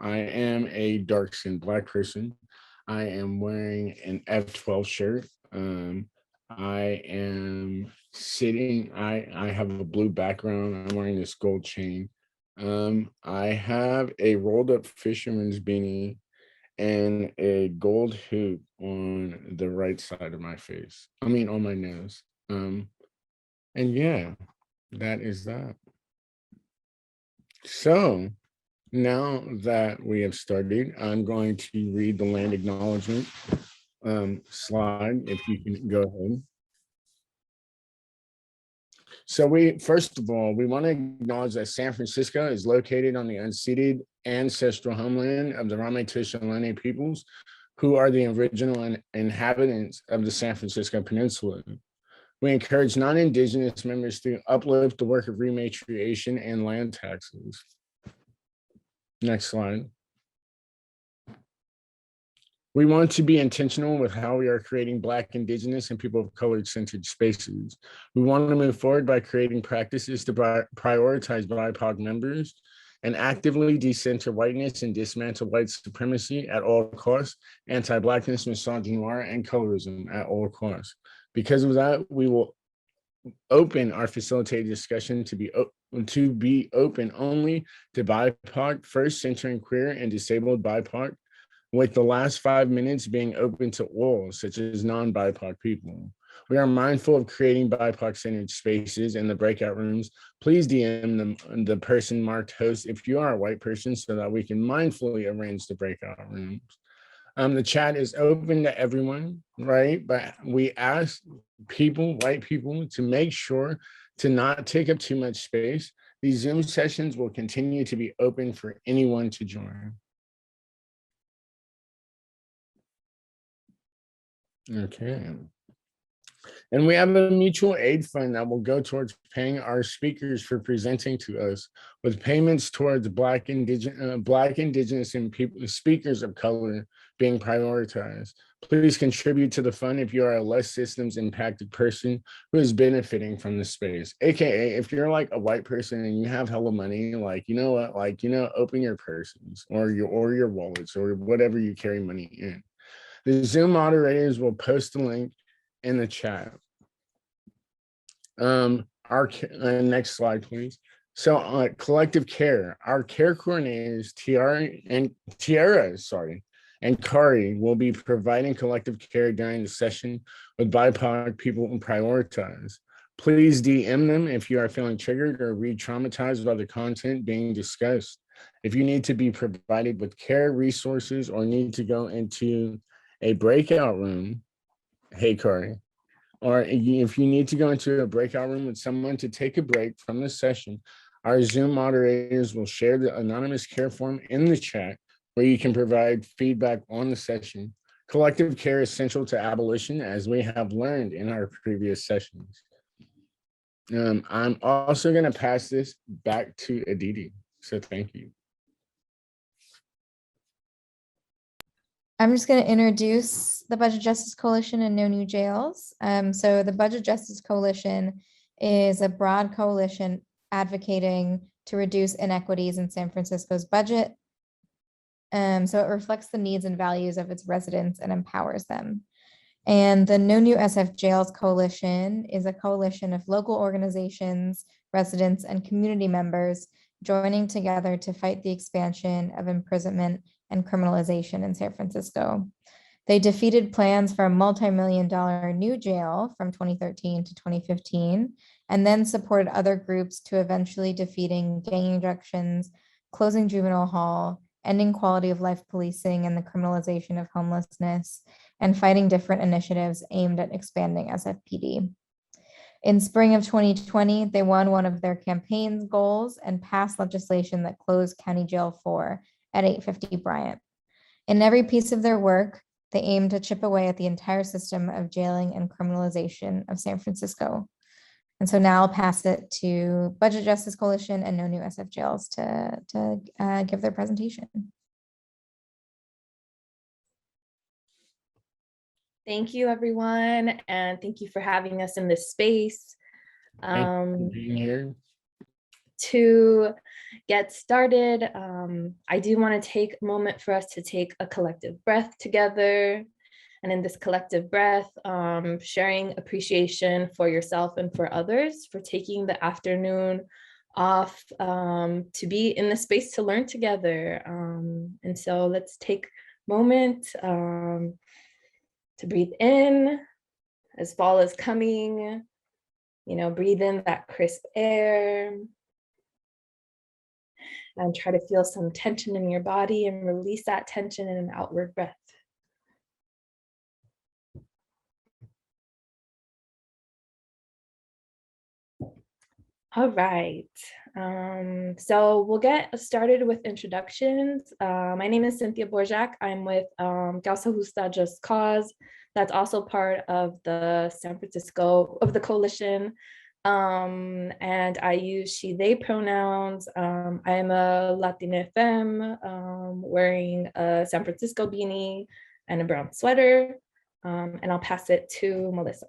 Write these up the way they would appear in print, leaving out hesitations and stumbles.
I am a dark-skinned Black person. I am wearing an F12 shirt. I am sitting, I have a blue background. I'm wearing this gold chain. I have a rolled up fisherman's beanie and a gold hoop on the right side of my face. I mean, on my nose. And yeah, that is that. So now that we have started, I'm going to read the land acknowledgement slide, if you can go ahead. So first of all, we want to acknowledge that San Francisco is located on the unceded ancestral homeland of the Ramaytush Ohlone peoples, who are the original inhabitants of the San Francisco Peninsula. We encourage non-Indigenous members to uplift the work of rematriation and land taxes. Next slide. We want to be intentional with how we are creating Black, Indigenous, and people of color-centered spaces. We want to move forward by creating practices to prioritize BIPOC members and actively decenter whiteness and dismantle white supremacy at all costs, anti-Blackness, misogynoir, and colorism at all costs. Because of that, we will open our facilitated discussion to be open only to BIPOC, first centering queer and disabled BIPOC, with the last 5 minutes being open to all, such as non-BIPOC people. We are mindful of creating BIPOC-centered spaces in the breakout rooms. Please DM the person marked host if you are a white person so that we can mindfully arrange the breakout rooms. The chat is open to everyone, right? But we ask people, white people, to make sure to not take up too much space. These Zoom sessions will continue to be open for anyone to join. Okay. And we have a mutual aid fund that will go towards paying our speakers for presenting to us, with payments towards Black, Indigenous, and speakers of color being prioritized. Please contribute to the fund if you are a less systems impacted person who is benefiting from the space. AKA, if you're like a white person and you have hella money, like, you know what, like, you know, open your purses or your wallets or whatever you carry money in. The Zoom moderators will post the link in the chat. Our next slide, please. So collective care, our care coordinators, Tiara and Kari will be providing collective care during the session with BIPOC people prioritized. Please DM them if you are feeling triggered or re-traumatized by the content being discussed. If you need to be provided with care resources or need to go into a breakout room, hey Kari, or if you need to go into a breakout room with someone to take a break from the session, our Zoom moderators will share the anonymous care form in the chat where you can provide feedback on the session. Collective care is central to abolition, as we have learned in our previous sessions. I'm also going to pass this back to Aditi, so thank you. I'm just going to introduce the Budget Justice Coalition and No New Jails. So the Budget Justice Coalition is a broad coalition advocating to reduce inequities in San Francisco's budget. So it reflects the needs and values of its residents and empowers them. And the No New SF Jails Coalition is a coalition of local organizations, residents, and community members joining together to fight the expansion of imprisonment and criminalization in San Francisco. They defeated plans for a multi-million-dollar new jail from 2013 to 2015, and then supported other groups to eventually defeating gang injunctions, closing juvenile hall, ending quality of life policing and the criminalization of homelessness, and fighting different initiatives aimed at expanding SFPD. In spring of 2020, they won one of their campaign's goals and passed legislation that closed County Jail 4 at 850 Bryant. In every piece of their work, they aim to chip away at the entire system of jailing and criminalization of San Francisco. And so now I'll pass it to Budget Justice Coalition and No New SF Jails to give their presentation. Thank you, everyone, and thank you for having us in this space. Thank you for being here. To get started, I do want to take a moment for us to take a collective breath together. And in this collective breath, sharing appreciation for yourself and for others for taking the afternoon off to be in the space to learn together. And so let's take a moment to breathe in as fall is coming, breathe in that crisp air and try to feel some tension in your body and release that tension in an outward breath. All right, so we'll get started with introductions. My name is Cynthia Bourjac. I'm with Causa Justa Just Cause. That's also part of the the coalition. And I use she, they pronouns. I am a Latina femme wearing a San Francisco beanie and a brown sweater. And I'll pass it to Melissa.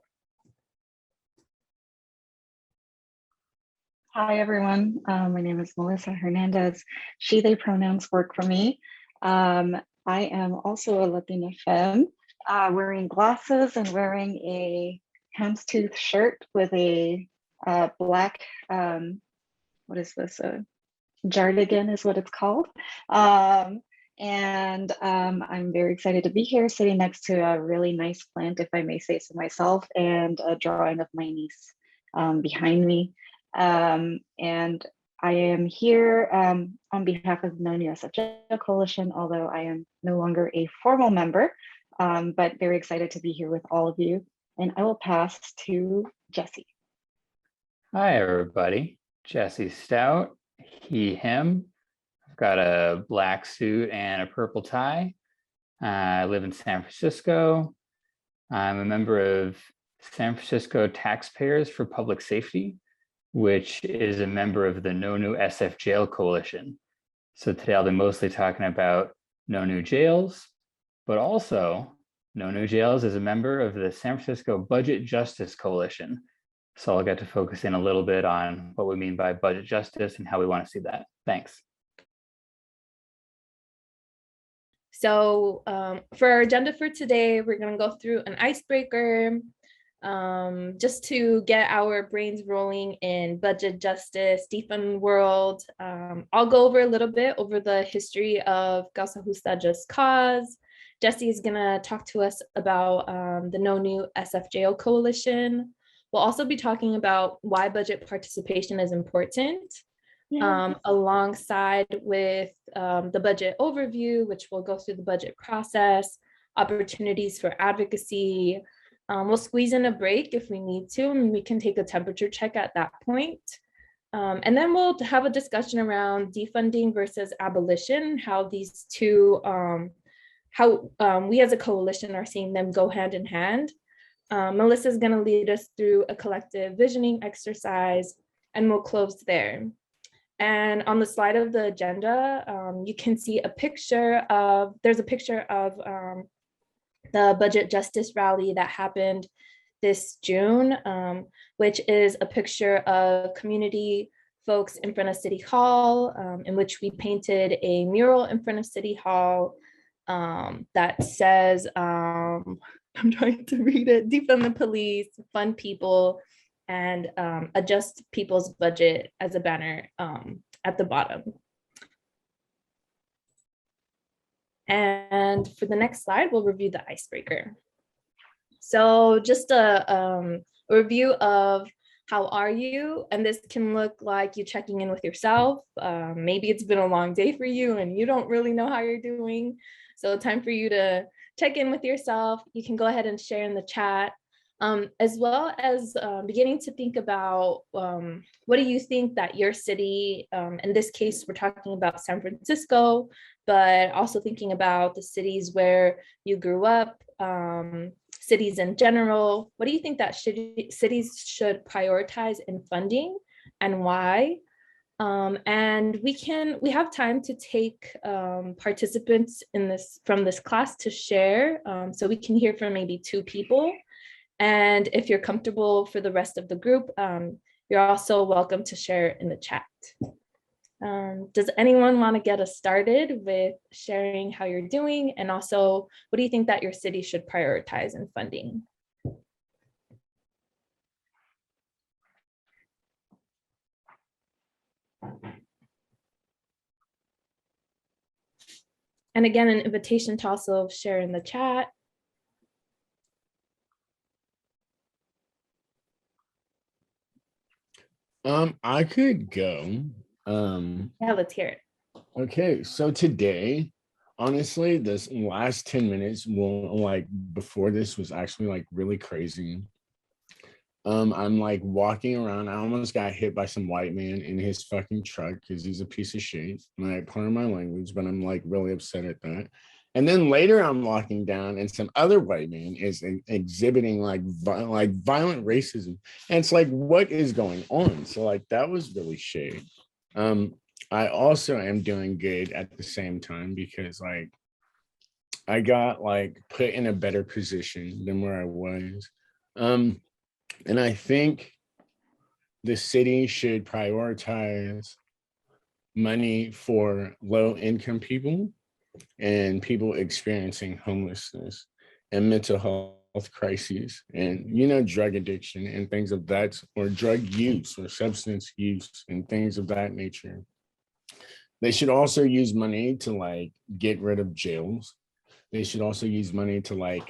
Hi, everyone. My name is Melissa Hernandez. She, they pronouns work for me. I am also a Latina femme, wearing glasses and wearing a houndstooth shirt with a black, what is this? A jardigan is what it's called. I'm very excited to be here sitting next to a really nice plant, if I may say so myself, and a drawing of my niece behind me. And I am here on behalf of the No New SFPD Coalition, although I am no longer a formal member, but very excited to be here with all of you. And I will pass to Jesse. Hi, everybody. Jesse Stout, he, him. I've got a black suit and a purple tie. I live in San Francisco. I'm a member of San Francisco Taxpayers for Public Safety, which is a member of the No New SF Jail Coalition. So today I'll be mostly talking about No New Jails, but also No New Jails is a member of the San Francisco Budget Justice Coalition. So I'll get to focus in a little bit on what we mean by budget justice and how we want to see that. Thanks. So for our agenda for today, we're going to go through an icebreaker just to get our brains rolling in budget justice, defund world. I'll go over a little bit over the history of Causa Justa Just Cause. Jesse is going to talk to us about the No New SFJO Coalition. We'll also be talking about why budget participation is important, alongside with the budget overview, which will go through the budget process, opportunities for advocacy. We'll squeeze in a break if we need to, and we can take a temperature check at that point. And then we'll have a discussion around defunding versus abolition, how these two, we as a coalition are seeing them go hand in hand. Melissa is going to lead us through a collective visioning exercise, and we'll close there. And on the slide of the agenda, you can see there's a picture of the budget justice rally that happened this June, which is a picture of community folks in front of City Hall, in which we painted a mural in front of City Hall that says, I'm trying to read it, defund the police, fund people, and adjust people's budget as a banner at the bottom. And for the next slide, we'll review the icebreaker. So just a review of how are you? And this can look like you checking in with yourself. Maybe it's been a long day for you and you don't really know how you're doing. So time for you to check in with yourself. You can go ahead and share in the chat, as well as beginning to think about what do you think that your city, in this case, we're talking about San Francisco, but also thinking about the cities where you grew up, cities in general. What do you think that cities should prioritize in funding and why? And we have time to take participants from this class to share, so we can hear from maybe 2 people. And if you're comfortable for the rest of the group, You're also welcome to share it in the chat. Does anyone want to get us started with sharing how you're doing? And also, what do you think that your city should prioritize in funding? And again, an invitation to also share in the chat. I could go. Yeah, let's hear it. Okay, so today, honestly, this last 10 minutes before this was actually like really crazy. I'm like walking around. I almost got hit by some white man in his fucking truck because he's a piece of shit. Like, pardon my language, but I'm like really upset at that. And then later I'm walking down and some other white man is exhibiting like violent racism. And it's like, what is going on? So like, that was really shady. I also am doing good at the same time because like, I got like put in a better position than where I was. And I think the city should prioritize money for low-income people and people experiencing homelessness and mental health crises and, you know, drug addiction and things of that, or drug use or substance use and things of that nature. They should also use money to like get rid of jails. They should also use money to like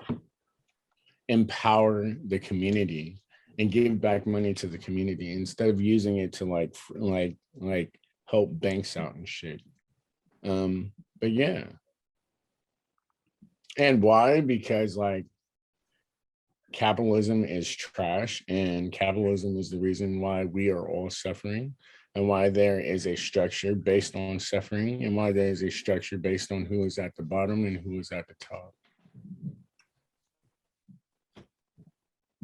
empower the community and give back money to the community instead of using it to like help banks out and shit. But yeah. And why? Because like capitalism is trash, and capitalism is the reason why we are all suffering, and why there is a structure based on suffering, and why there is a structure based on who is at the bottom and who is at the top.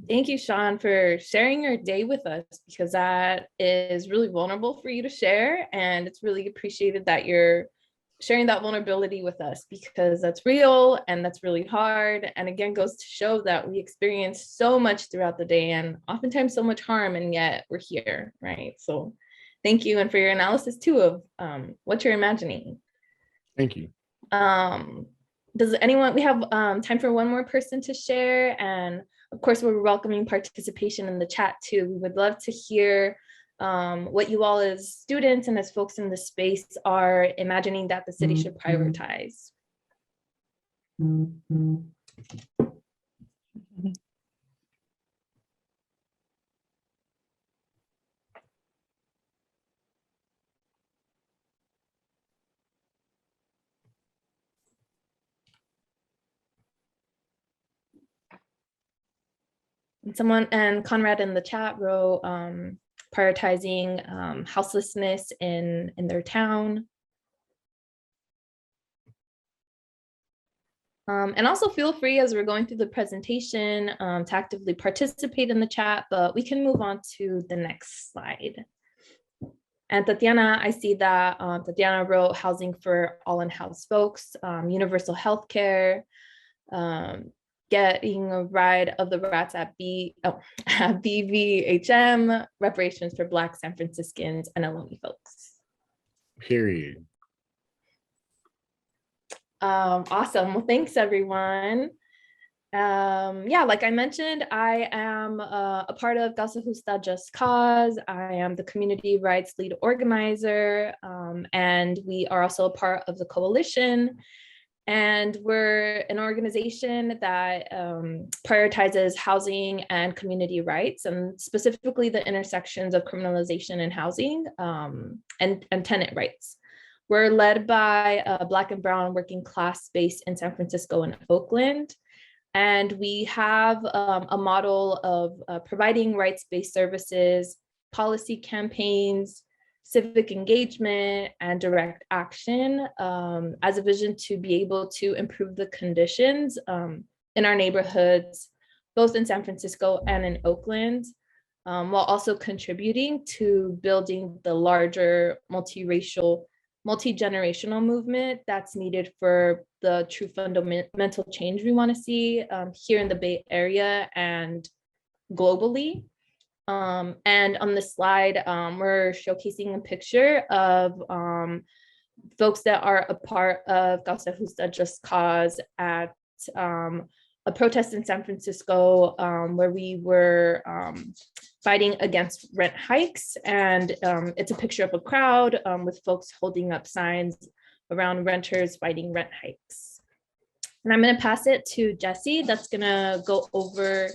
Thank you, Sean, for sharing your day with us, because that is really vulnerable for you to share. And it's really appreciated that you're sharing that vulnerability with us, because that's real and that's really hard. And again, goes to show that we experience so much throughout the day and oftentimes so much harm, and yet we're here, right? So thank you. And for your analysis too of what you're imagining. Thank you. Does anyone, we have time for one more person to share. And of course, we're welcoming participation in the chat too. We would love to hear what you all as students and as folks in the space are imagining that the city should prioritize. And someone, and Conrad in the chat wrote prioritizing houselessness in their town. And also feel free as we're going through the presentation to actively participate in the chat, but we can move on to the next slide. And Tatiana, I see that Tatiana wrote housing for all in-house folks, universal health care, getting a ride of the rats at BVHM, reparations for Black San Franciscans and Ohlone folks. Period. Awesome. Well, thanks everyone. Yeah, like I mentioned, I am a part of Causa Justa Just Cause. I am the community rights lead organizer, and we are also a part of the coalition. And we're an organization that prioritizes housing and community rights, and specifically the intersections of criminalization and housing and tenant rights. We're led by a Black and Brown working class based in San Francisco and Oakland. And we have a model of providing rights-based services, policy campaigns, civic engagement, and direct action as a vision to be able to improve the conditions in our neighborhoods, both in San Francisco and in Oakland, while also contributing to building the larger multiracial, multi-generational movement that's needed for the true fundamental change we want to see here in the Bay Area and globally. And on this slide, we're showcasing a picture of folks that are a part of Causa Justa Just Cause at a protest in San Francisco, where we were fighting against rent hikes. And it's a picture of a crowd with folks holding up signs around renters fighting rent hikes. And I'm going to pass it to Jessie. That's going to go over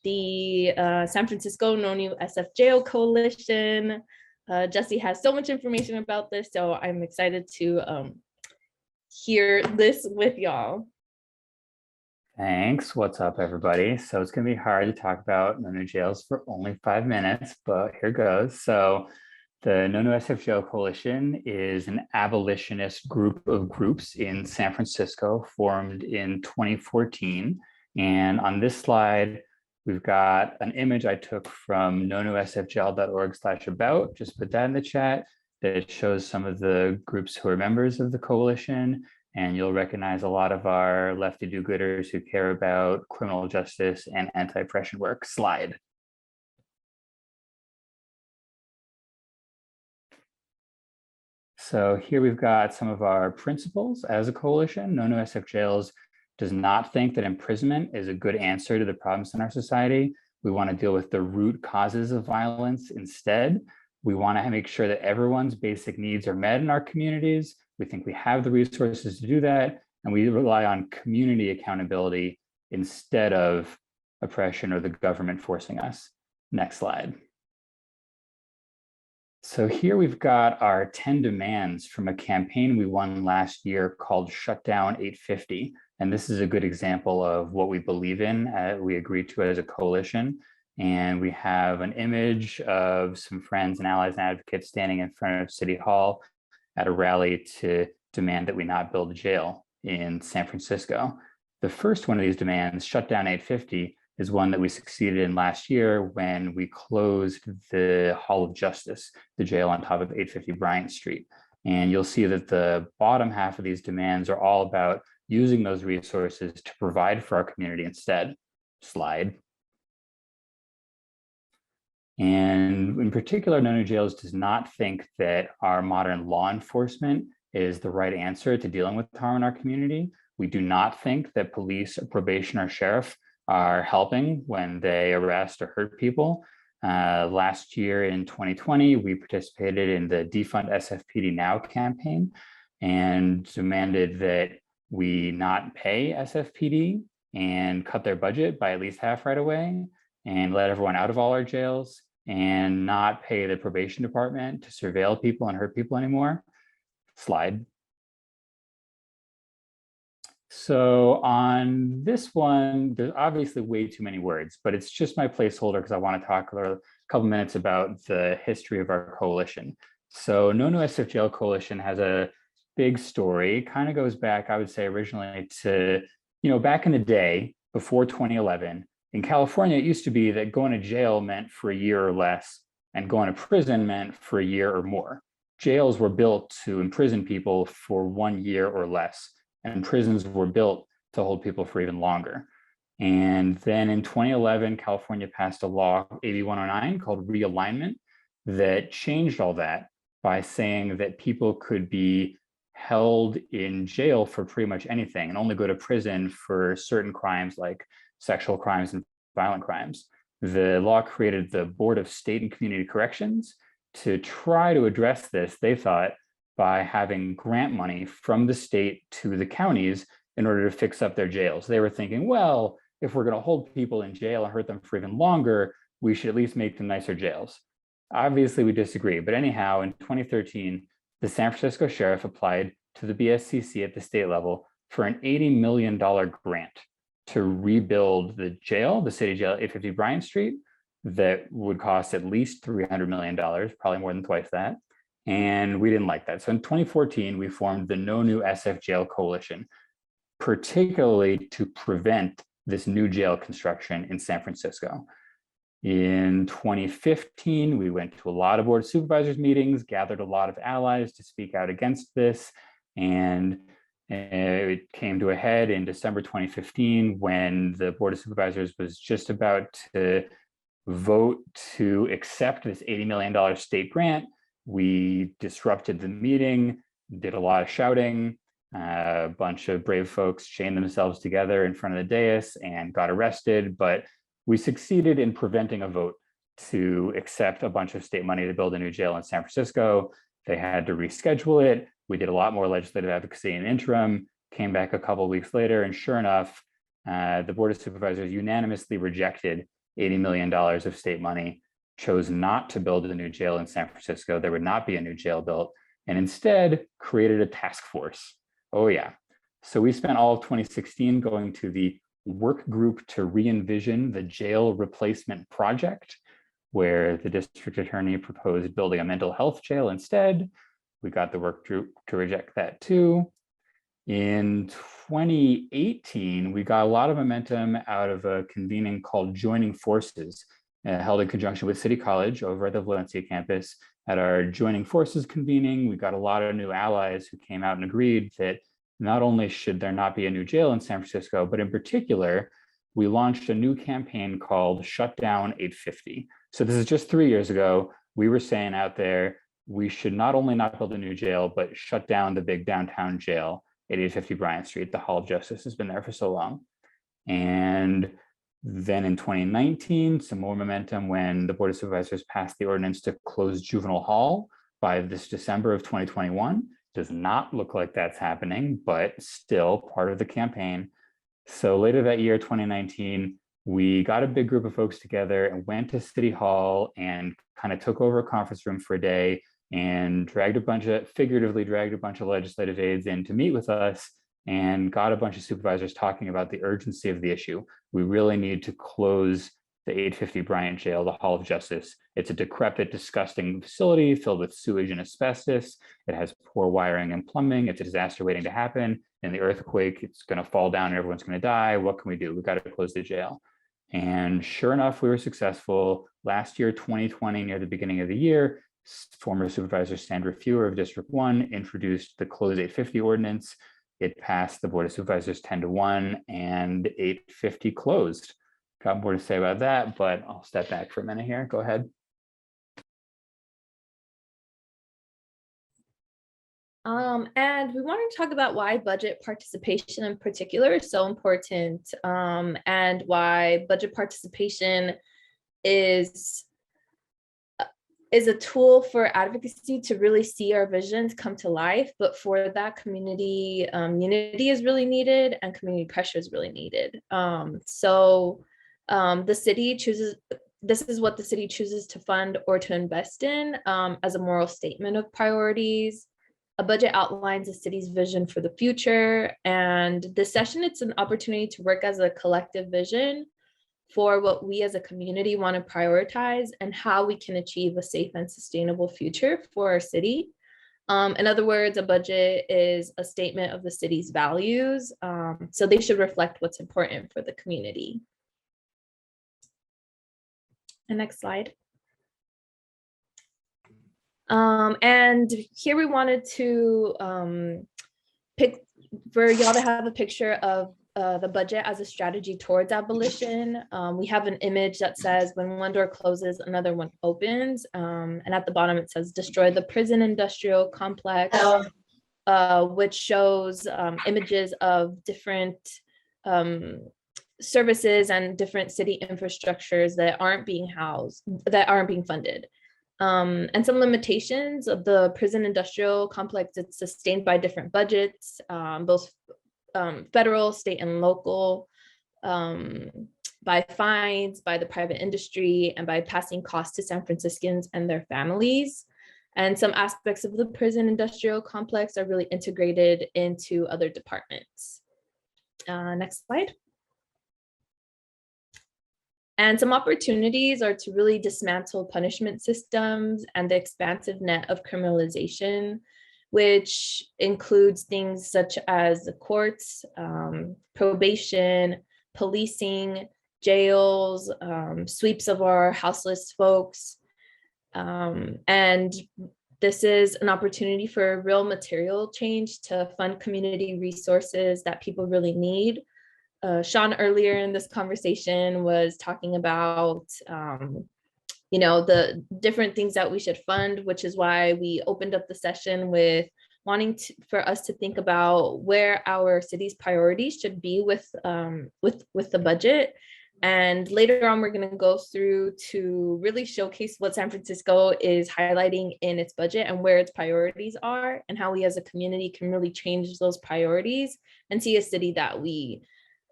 the San Francisco No New SFJO Coalition. Jessie has so much information about this, so I'm excited to hear this with y'all. Thanks. What's up, everybody? So it's going to be hard to talk about no new jails for only 5 minutes, but here goes. So the No New SFJO Coalition is an abolitionist group of groups in San Francisco formed in 2014. And on this slide, we've got an image I took from nonewsfjl.org/about. Just put that in the chat. That shows some of the groups who are members of the coalition. And you'll recognize a lot of our lefty do-gooders who care about criminal justice and anti-oppression work. Slide. So here we've got some of our principles as a coalition. No New SF Jails does not think that imprisonment is a good answer to the problems in our society. We want to deal with the root causes of violence instead. We want to make sure that everyone's basic needs are met in our communities. We think we have the resources to do that, and we rely on community accountability instead of oppression or the government forcing us. Next slide. So here we've got our 10 demands from a campaign we won last year called Shutdown 850. And this is a good example of what we believe in, we agreed to as a coalition. And we have an image of some friends and allies and advocates standing in front of City Hall at a rally to demand that we not build a jail in San Francisco. The first one of these demands, Shutdown 850, is one that we succeeded in last year when we closed the Hall of Justice, the jail on top of 850 Bryant Street. And you'll see that the bottom half of these demands are all about using those resources to provide for our community instead. Slide. And in particular, No New Jails does not think that our modern law enforcement is the right answer to dealing with harm in our community. We do not think that police or probation or sheriff are helping when they arrest or hurt people. Last year in 2020, we participated in the Defund SFPD Now campaign and demanded that we not pay SFPD and cut their budget by at least half right away and let everyone out of all our jails and not pay the probation department to surveil people and hurt people anymore. Slide. So on this one, there's obviously way too many words, but it's just my placeholder because I want to talk a couple minutes about the history of our coalition. So No New SFJL Coalition has a big story, kind of goes back, I would say originally to, back in the day before 2011, in California, it used to be that going to jail meant for a year or less and going to prison meant for a year or more. Jails were built to imprison people for 1 year or less, and prisons were built to hold people for even longer. And then in 2011, California passed a law, AB 109, called realignment, that changed all that by saying that people could be held in jail for pretty much anything and only go to prison for certain crimes like sexual crimes and violent crimes. The law created the Board of State and Community Corrections to try to address this, they thought, by having grant money from the state to the counties in order to fix up their jails. They were thinking, well, if we're going to hold people in jail and hurt them for even longer, we should at least make them nicer jails. Obviously, we disagree. But anyhow, in 2013, the San Francisco sheriff applied to the BSCC at the state level for an $80 million grant to rebuild the jail, the city jail at 850 Bryant Street, that would cost at least $300 million, probably more than twice that. And we didn't like that. So in 2014, we formed the No New SF Jail Coalition, particularly to prevent this new jail construction in San Francisco. In 2015, we went to a lot of board of supervisors meetings, gathered a lot of allies to speak out against this. And it came to a head in December 2015 when the board of supervisors was just about to vote to accept this $80 million state grant. We disrupted the meeting, did a lot of shouting. A bunch of brave folks chained themselves together in front of the dais and got arrested, but we succeeded in preventing a vote to accept a bunch of state money to build a new jail in San Francisco. They had to reschedule it. We did a lot more legislative advocacy in the interim, came back a couple of weeks later, and sure enough, the Board of Supervisors unanimously rejected $80 million of state money, chose not to build a new jail in San Francisco. There would not be a new jail built, and instead created a task force. Oh yeah. So we spent all of 2016 going to the work group to re-envision the jail replacement project, where the district attorney proposed building a mental health jail instead. We got the work group to reject that too. In 2018, we got a lot of momentum out of a convening called Joining Forces, held in conjunction with City College over at the Valencia campus. At our Joining Forces convening, we got a lot of new allies who came out and agreed that not only should there not be a new jail in San Francisco, but in particular, we launched a new campaign called Shut Down 850. So this is just 3 years ago. We were saying out there, we should not only not build a new jail, but shut down the big downtown jail at 850 Bryant Street. The Hall of Justice has been there for so long. And then in 2019, some more momentum when the Board of Supervisors passed the ordinance to close Juvenile Hall by this December of 2021. Does not look like that's happening, but still part of the campaign. So later that year, 2019, we got a big group of folks together and went to City Hall and kind of took over a conference room for a day and figuratively dragged a bunch of legislative aides in to meet with us and got a bunch of supervisors talking about the urgency of the issue. We really need to close the 850 Bryant Jail, the Hall of Justice. It's a decrepit, disgusting facility filled with sewage and asbestos. It has poor wiring and plumbing. It's a disaster waiting to happen. In the earthquake, it's going to fall down and everyone's going to die. What can we do? We've got to close the jail. And sure enough, we were successful. Last year, 2020, near the beginning of the year, former Supervisor Sandra Fewer of District 1 introduced the Close 850 ordinance. It passed the Board of Supervisors 10-1 and 850 closed. Got more to say about that, but I'll step back for a minute here. Go ahead. And we wanted to talk about why budget participation in particular is so important, and why budget participation is a tool for advocacy to really see our visions come to life. But for that, community unity is really needed and community pressure is really needed. The city chooses, this is what the city chooses to fund or to invest in as a moral statement of priorities. A budget outlines the city's vision for the future. And this session, it's an opportunity to work as a collective vision for what we as a community want to prioritize and how we can achieve a safe and sustainable future for our city. In other words, a budget is a statement of the city's values. So they should reflect what's important for the community. And next slide. And here we wanted to pick for y'all to have a picture of the budget as a strategy towards abolition. We have an image that says when one door closes, another one opens. And at the bottom, it says destroy the prison industrial complex, which shows images of different services and different city infrastructures that aren't being funded. And some limitations of the prison industrial complex. It's sustained by different budgets, both federal, state, and local, by fines, by the private industry, and by passing costs to San Franciscans and their families. And some aspects of the prison industrial complex are really integrated into other departments. Next slide. And some opportunities are to really dismantle punishment systems and the expansive net of criminalization, which includes things such as the courts, probation, policing, jails, sweeps of our houseless folks. And this is an opportunity for real material change to fund community resources that people really need. Sean earlier in this conversation was talking about, the different things that we should fund, which is why we opened up the session with wanting for us to think about where our city's priorities should be with the budget. And later on, we're going to go through to really showcase what San Francisco is highlighting in its budget and where its priorities are, and how we as a community can really change those priorities and see a city that we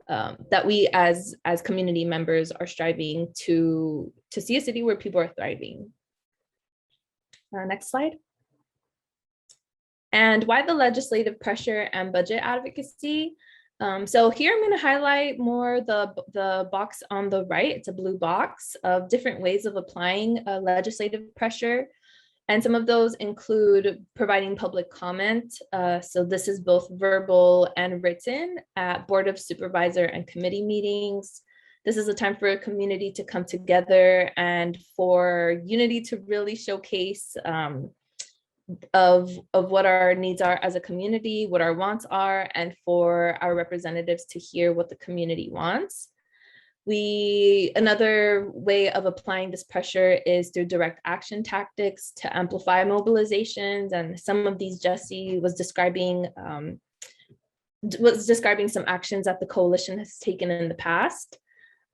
as community members are striving to see a city where people are thriving. Next slide. And why the legislative pressure and budget advocacy. So here I'm going to highlight more the box on the right. It's a blue box of different ways of applying legislative pressure. And some of those include providing public comment. So this is both verbal and written at Board of Supervisor and committee meetings. This is a time for a community to come together and for unity to really showcase of what our needs are as a community, what our wants are, and for our representatives to hear what the community wants. Another way of applying this pressure is through direct action tactics to amplify mobilizations. And some of these Jesse was describing some actions that the coalition has taken in the past.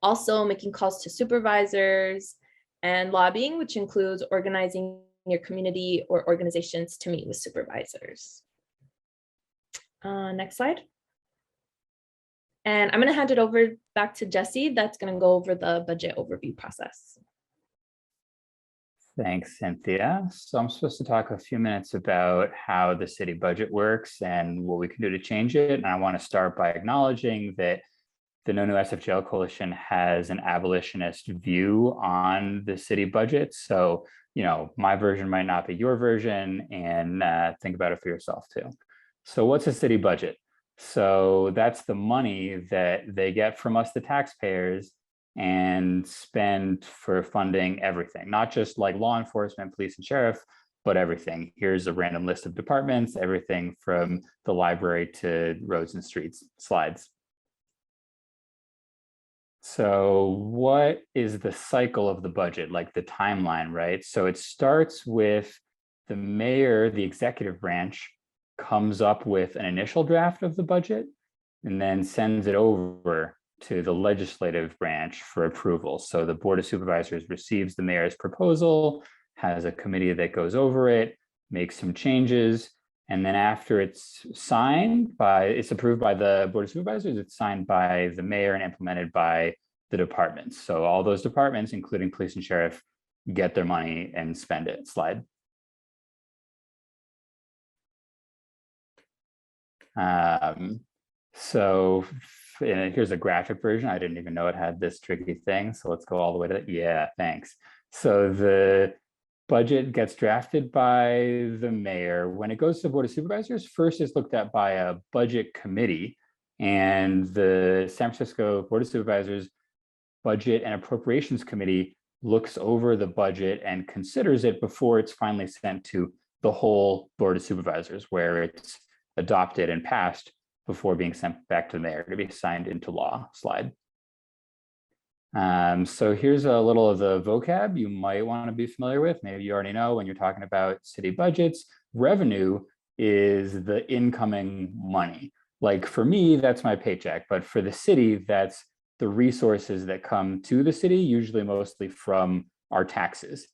Also making calls to supervisors and lobbying, which includes organizing your community or organizations to meet with supervisors. Next slide. And I'm going to hand it over back to Jesse. That's going to go over the budget overview process. Thanks, Cynthia. So I'm supposed to talk a few minutes about how the city budget works and what we can do to change it. And I want to start by acknowledging that the No New SFGL Coalition has an abolitionist view on the city budget. So, my version might not be your version, and think about it for yourself too. So what's a city budget? So that's the money that they get from us, the taxpayers, and spend for funding everything, not just like law enforcement, police and sheriff, but everything. Here's a random list of departments, everything from the library to roads and streets. Slides. So what is the cycle of the budget, like the timeline, right? So it starts with the mayor, the executive branch, comes up with an initial draft of the budget and then sends it over to the legislative branch for approval. So the Board of Supervisors receives the mayor's proposal, has a committee that goes over it, makes some changes, and then after it's approved by the Board of Supervisors, it's signed by the mayor and implemented by the departments. So all those departments, including police and sheriff, get their money and spend it. Slide. So here's a graphic version. I didn't even know it had this tricky thing. So let's go all the way to, yeah, thanks. So the budget gets drafted by the mayor. When it goes to the Board of Supervisors, first it's looked at by a budget committee, and the San Francisco Board of Supervisors Budget and Appropriations Committee looks over the budget and considers it before it's finally sent to the whole Board of Supervisors, where it's adopted and passed before being sent back to the mayor to be signed into law. Slide. So here's a little of the vocab you might want to be familiar with. Maybe you already know when you're talking about city budgets. Revenue is the incoming money. Like for me, that's my paycheck, but for the city, that's the resources that come to the city, usually mostly from our taxes.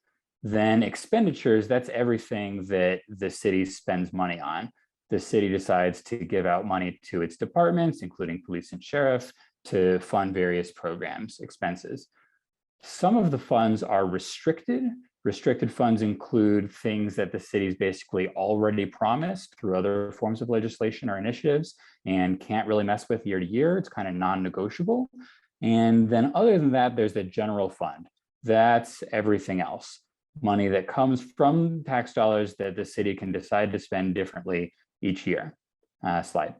Then expenditures, that's everything that the city spends money on. The city decides to give out money to its departments, including police and sheriff, to fund various programs, expenses. Some of the funds are restricted. Restricted funds include things that the city's basically already promised through other forms of legislation or initiatives and can't really mess with year to year. It's kind of non-negotiable. And then other than that, there's the general fund. That's everything else. Money that comes from tax dollars that the city can decide to spend differently each year. Slide.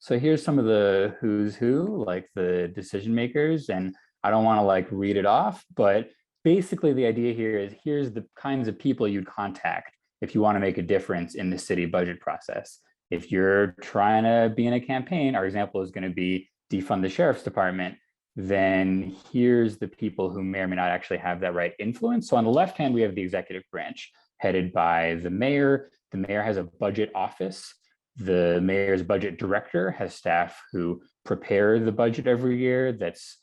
So here's some of the who's who, like the decision makers, and I don't want to like read it off, but basically the idea here is here's the kinds of people you'd contact if you want to make a difference in the city budget process. If you're trying to be in a campaign, our example is going to be defund the sheriff's department, then here's the people who may or may not actually have that right influence. So on the left hand, we have the executive branch headed by the mayor. The mayor has a budget office. The mayor's budget director has staff who prepare the budget every year that's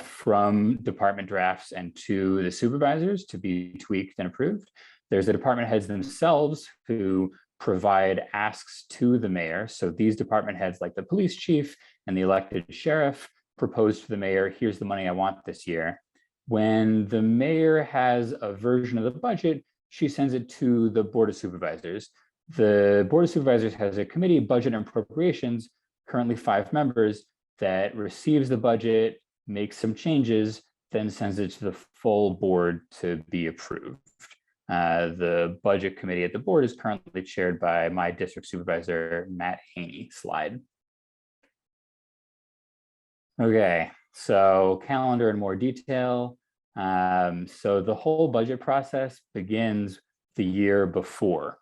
from department drafts and to the supervisors to be tweaked and approved. There's the department heads themselves who provide asks to the mayor. So these department heads, like the police chief and the elected sheriff, propose to the mayor, here's the money I want this year. When the mayor has a version of the budget, she sends it to the Board of Supervisors. The Board of Supervisors has a committee, budget and appropriations, currently 5 members, that receives the budget, makes some changes, then sends it to the full board to be approved. The budget committee at the board is currently chaired by my district supervisor, Matt Haney. Slide. Okay, so calendar in more detail. So the whole budget process begins the year before.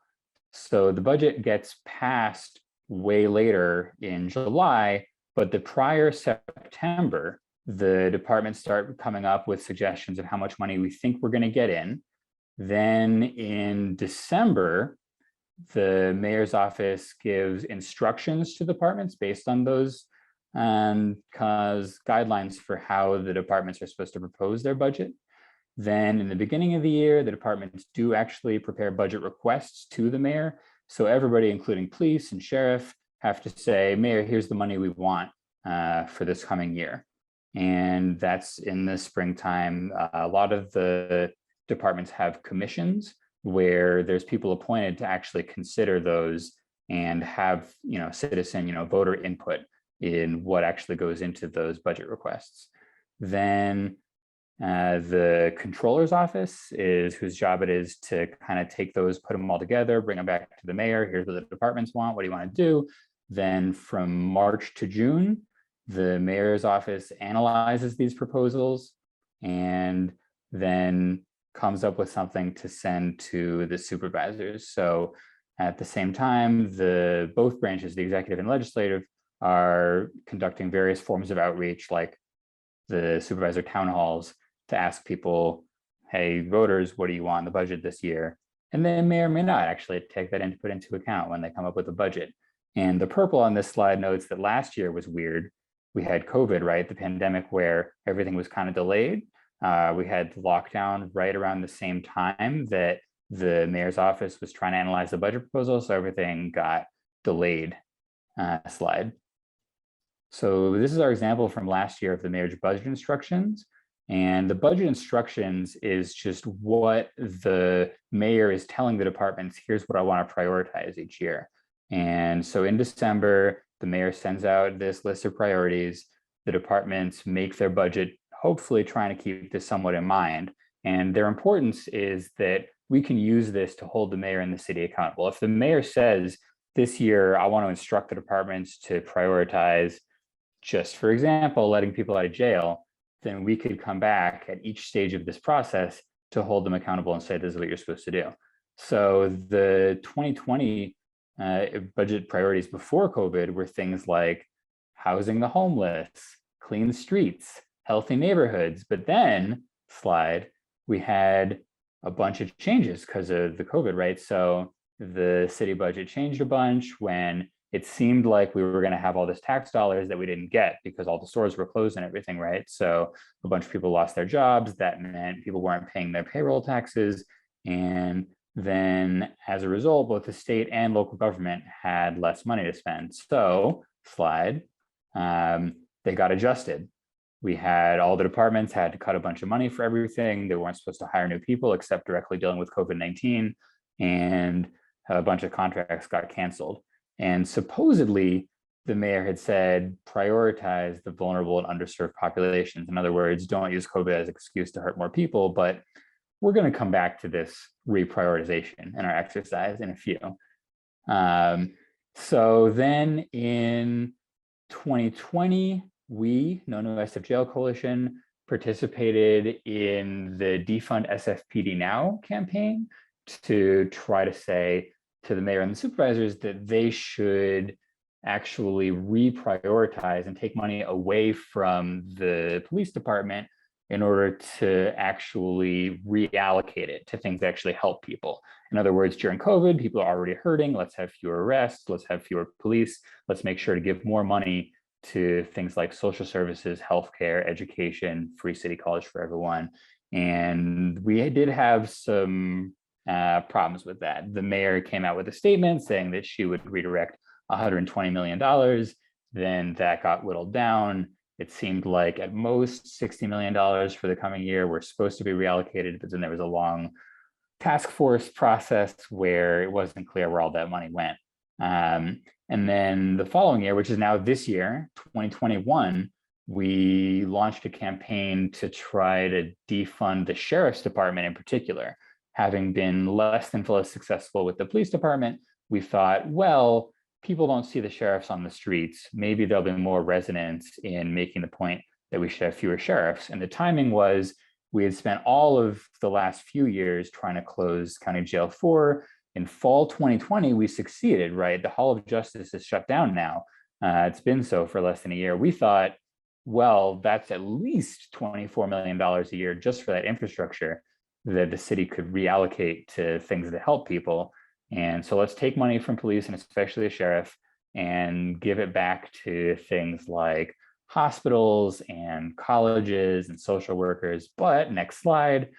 So the budget gets passed way later in July, but the prior September, the departments start coming up with suggestions of how much money we think we're going to get in. Then in December, the mayor's office gives instructions to departments based on those guidelines for how the departments are supposed to propose their budget. Then in the beginning of the year, the departments do actually prepare budget requests to the mayor. So everybody, including police and sheriff, have to say, Mayor, here's the money we want for this coming year. And that's in the springtime. A lot of the departments have commissions where there's people appointed to actually consider those and have, citizen, voter input in what actually goes into those budget requests. Then the controller's office is whose job it is to kind of take those, put them all together, bring them back to the mayor. Here's what the departments want. What do you want to do? Then from March to June, the mayor's office analyzes these proposals and then comes up with something to send to the supervisors. So at the same time, both branches, the executive and legislative, are conducting various forms of outreach, like the supervisor town halls, to ask people, hey, voters, what do you want in the budget this year? And they may or may not actually take that input into account when they come up with a budget. And the purple on this slide notes that last year was weird. We had COVID, right? The pandemic where everything was kind of delayed. We had lockdown right around the same time that the mayor's office was trying to analyze the budget proposal. So everything got delayed. Slide. So this is our example from last year of the mayor's budget instructions. And the budget instructions is just what the mayor is telling the departments, here's what I want to prioritize each year. And so in December, the mayor sends out this list of priorities. The departments make their budget, hopefully trying to keep this somewhat in mind. And their importance is that we can use this to hold the mayor and the city accountable. If the mayor says, this year, I want to instruct the departments to prioritize, just for example, letting people out of jail, then we could come back at each stage of this process to hold them accountable and say, this is what you're supposed to do. So the 2020 budget priorities before COVID were things like housing the homeless, clean streets, healthy neighborhoods. But then, slide, we had a bunch of changes because of the COVID, right? So the city budget changed a bunch when it seemed like we were going to have all this tax dollars that we didn't get because all the stores were closed and everything, right? So a bunch of people lost their jobs. That meant people weren't paying their payroll taxes. And then as a result, both the state and local government had less money to spend. So, slide, they got adjusted. We had all the departments had to cut a bunch of money for everything. They weren't supposed to hire new people except directly dealing with COVID-19. And a bunch of contracts got canceled. And supposedly the mayor had said, prioritize the vulnerable and underserved populations. In other words, don't use COVID as an excuse to hurt more people, but we're going to come back to this reprioritization in our exercise in a few. So then in 2020, we, No New SF Jail Coalition, participated in the Defund SFPD Now campaign to try to say, to the mayor and the supervisors that they should actually reprioritize and take money away from the police department in order to actually reallocate it to things that actually help people. In other words, during COVID, people are already hurting. Let's have fewer arrests. Let's have fewer police. Let's make sure to give more money to things like social services, healthcare, education, free city college for everyone. And we did have some problems with that. The mayor came out with a statement saying that she would redirect $120 million. Then that got whittled down. It seemed like at most $60 million for the coming year were supposed to be reallocated, but then there was a long task force process where it wasn't clear where all that money went. And then the following year, which is now this year, 2021, we launched a campaign to try to defund the sheriff's department in particular. Having been less than fully successful with the police department, we thought, well, people don't see the sheriffs on the streets. Maybe there'll be more resonance in making the point that we should have fewer sheriffs. And the timing was we had spent all of the last few years trying to close County Jail 4. In fall 2020, we succeeded, right? The Hall of Justice is shut down now. It's been so for less than a year. We thought, well, that's at least $24 million a year just for that infrastructure that the city could reallocate to things that help people. And so let's take money from police and especially the sheriff and give it back to things like hospitals and colleges and social workers. But next slide,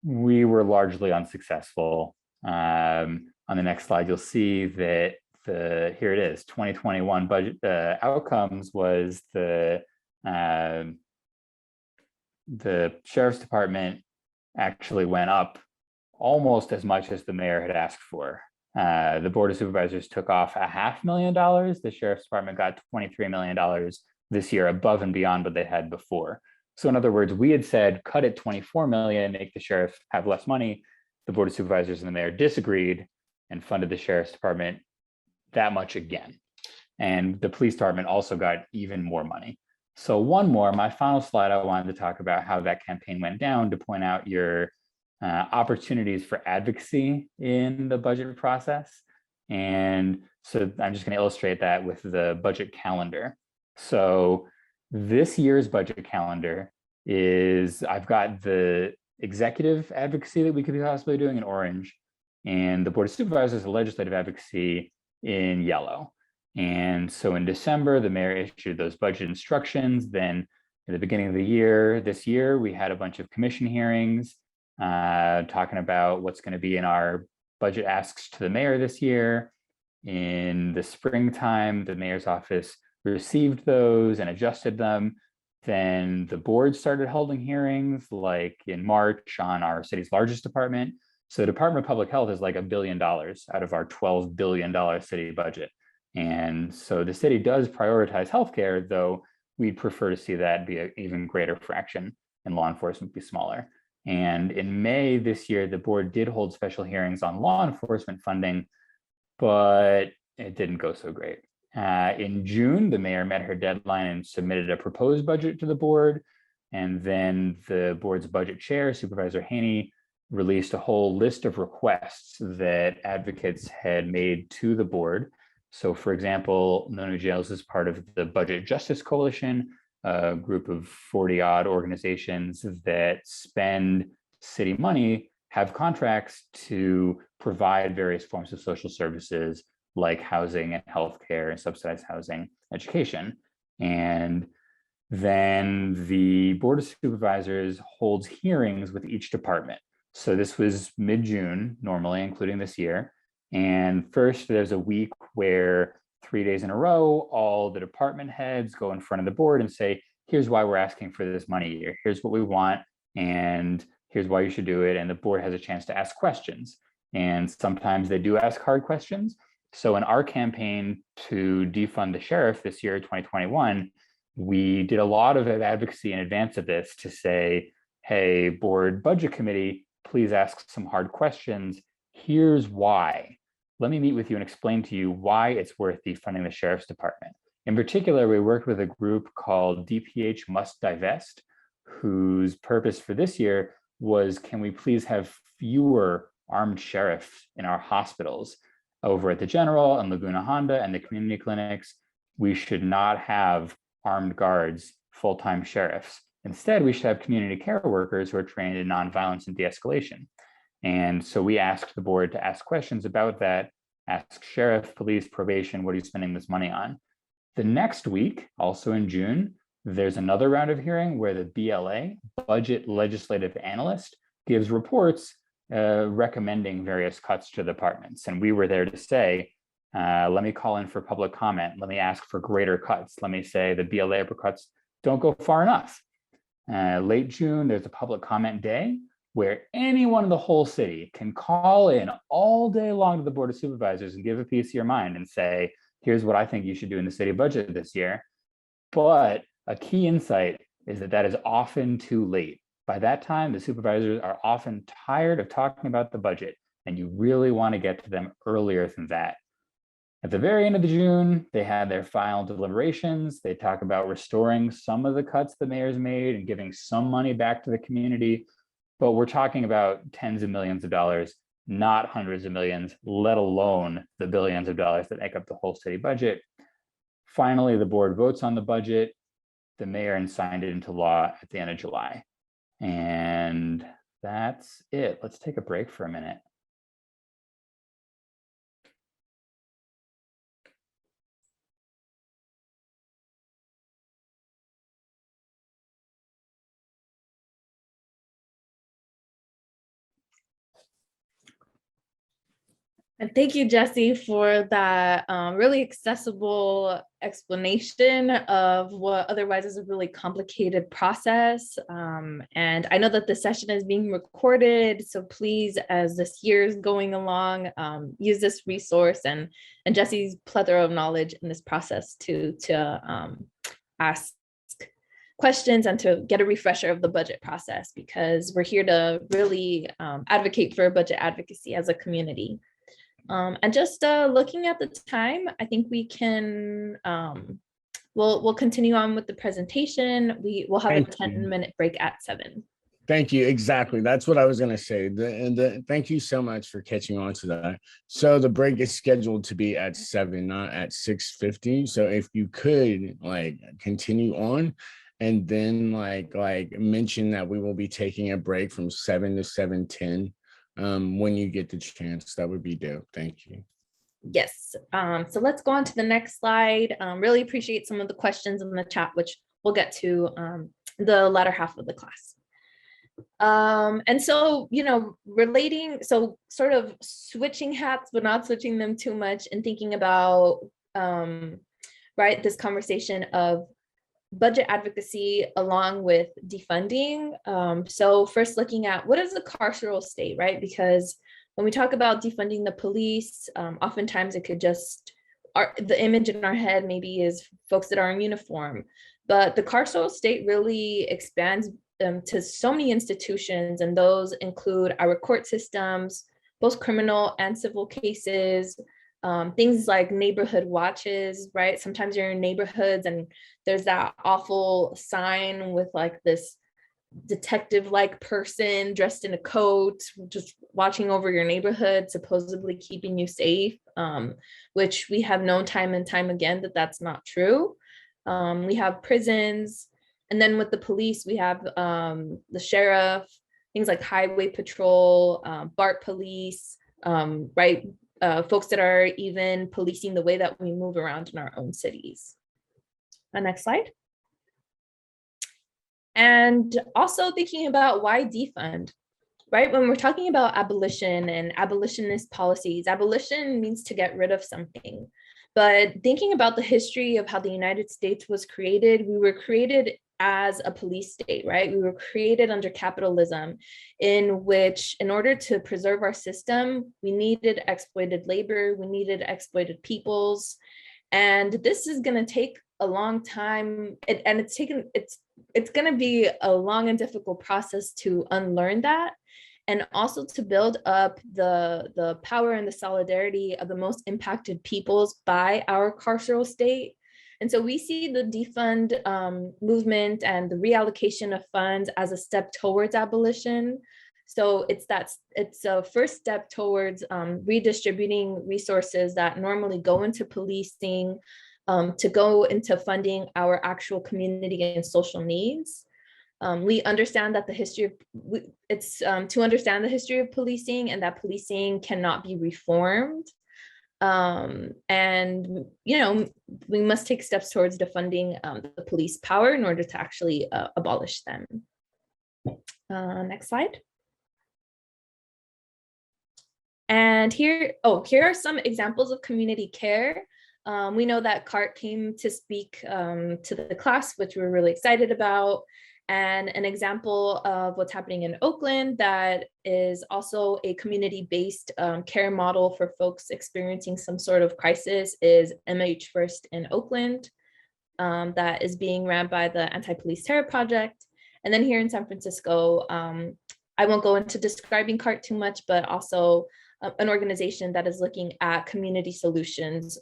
we were largely unsuccessful. On the next slide, you'll see that here it is, 2021 budget outcomes was the sheriff's department actually went up almost as much as the mayor had asked for. The Board of Supervisors took off $500,000. The sheriff's department got $23 million this year above and beyond what they had before. So in other words, we had said, cut it 24 million, make the sheriff have less money. The Board of Supervisors and the mayor disagreed and funded the sheriff's department that much again. And the police department also got even more money. So one more, my final slide, I wanted to talk about how that campaign went down to point out your opportunities for advocacy in the budget process. And so I'm just going to illustrate that with the budget calendar. So this year's budget calendar is, I've got the executive advocacy that we could be possibly doing in orange, and the Board of Supervisors, the legislative advocacy in yellow. And so in December, the mayor issued those budget instructions. Then at the beginning of the year, this year, we had a bunch of commission hearings talking about what's going to be in our budget asks to the mayor this year. In the springtime, the mayor's office received those and adjusted them. Then the board started holding hearings like in March on our city's largest department. So the Department of Public Health is like $1 billion out of our $12 billion city budget. And so the city does prioritize healthcare, though we'd prefer to see that be an even greater fraction and law enforcement be smaller. And in May this year, the board did hold special hearings on law enforcement funding, but it didn't go so great. In June, the mayor met her deadline and submitted a proposed budget to the board. And then the board's budget chair, Supervisor Haney, released a whole list of requests that advocates had made to the board. So for example, No New Jails is part of the Budget Justice Coalition, a group of 40 odd organizations that spend city money, have contracts to provide various forms of social services like housing and healthcare and subsidized housing, education. And then the Board of Supervisors holds hearings with each department. So this was mid-June, normally, including this year. And first, there's a week where 3 days in a row, all the department heads go in front of the board and say, here's why we're asking for this money here. Here's what we want, and here's why you should do it. And the board has a chance to ask questions. And sometimes they do ask hard questions. So in our campaign to defund the sheriff this year, 2021, we did a lot of advocacy in advance of this to say, hey, board budget committee, please ask some hard questions. Here's why. Let me meet with you and explain to you why it's worth defunding the sheriff's department. In particular, we worked with a group called DPH Must Divest, whose purpose for this year was, can we please have fewer armed sheriffs in our hospitals over at the General and Laguna Honda and the community clinics. We should not have armed guards, full-time sheriffs. Instead, we should have community care workers who are trained in nonviolence and de-escalation. And so we asked the board to ask questions about that, ask sheriff, police, probation, what are you spending this money on? The next week, also in June, there's another round of hearing where the BLA, Budget Legislative Analyst, gives reports recommending various cuts to departments. And we were there to say, let me call in for public comment. Let me ask for greater cuts. Let me say the BLA cuts don't go far enough. Late June, there's a public comment day where anyone in the whole city can call in all day long to the Board of Supervisors and give a piece of your mind and say, here's what I think you should do in the city budget this year. But a key insight is that that is often too late. By that time, the supervisors are often tired of talking about the budget, and you really want to get to them earlier than that. At the very end of June, they had their final deliberations. They talk about restoring some of the cuts the mayor's made and giving some money back to the community. But we're talking about tens of millions of dollars, not hundreds of millions, let alone the billions of dollars that make up the whole city budget. Finally, the board votes on the budget. The mayor signed it into law at the end of July. And that's it. Let's take a break for a minute. And thank you, Jesse, for that really accessible explanation of what otherwise is a really complicated process. And I know that the session is being recorded, so please, as this year is going along, use this resource and Jesse's plethora of knowledge in this process to ask questions and to get a refresher of the budget process, because we're here to really advocate for budget advocacy as a community. And just looking at the time, I think we can, we'll continue on with the presentation. We'll have a 10-minute break at 7. Thank you. Exactly. That's what I was going to say. Thank you so much for catching on to that. So the break is scheduled to be at 7, not at 6:50. So if you could continue on and then mention that we will be taking a break from 7 to 7:10. When you get the chance, that would be dope. Thank you. Yes. So let's go on to the next slide. Really appreciate some of the questions in the chat, which we'll get to the latter half of the class. And so, so sort of switching hats, but not switching them too much, and thinking about, this conversation of budget advocacy along with defunding. So first looking at what is the carceral state, right? Because when we talk about defunding the police, oftentimes it could the image in our head maybe is folks that are in uniform, but the carceral state really expands to so many institutions, and those include our court systems, both criminal and civil cases, things like neighborhood watches, right? Sometimes you're in neighborhoods and there's that awful sign with this detective-like person dressed in a coat, just watching over your neighborhood, supposedly keeping you safe, which we have known time and time again that that's not true. We have prisons, and then with the police, we have the sheriff, things like highway patrol, BART police, right? Folks that are even policing the way that we move around in our own cities. Next slide. And also thinking about why defund, right? When we're talking about abolition and abolitionist policies, abolition means to get rid of something. But thinking about the history of how the United States was created, we were created as a police state, right? We were created under capitalism, in which, in order to preserve our system, we needed exploited labor, we needed exploited peoples. And this is going to take a long time, and it's going to be a long and difficult process to unlearn that, and also to build up the power and the solidarity of the most impacted peoples by our carceral state. And so we see the defund movement and the reallocation of funds as a step towards abolition. So it's a first step towards redistributing resources that normally go into policing to go into funding our actual community and social needs. We understand that the history of it's to understand the history of policing, and that policing cannot be reformed. And we must take steps towards defunding the police power in order to actually abolish them. Next slide. And here are some examples of community care. We know that CART came to speak to the class, which we're really excited about. And an example of what's happening in Oakland that is also a community-based care model for folks experiencing some sort of crisis is MH First in Oakland, that is being ran by the Anti-Police Terror Project. And then here in San Francisco, I won't go into describing CART too much, but also an organization that is looking at community solutions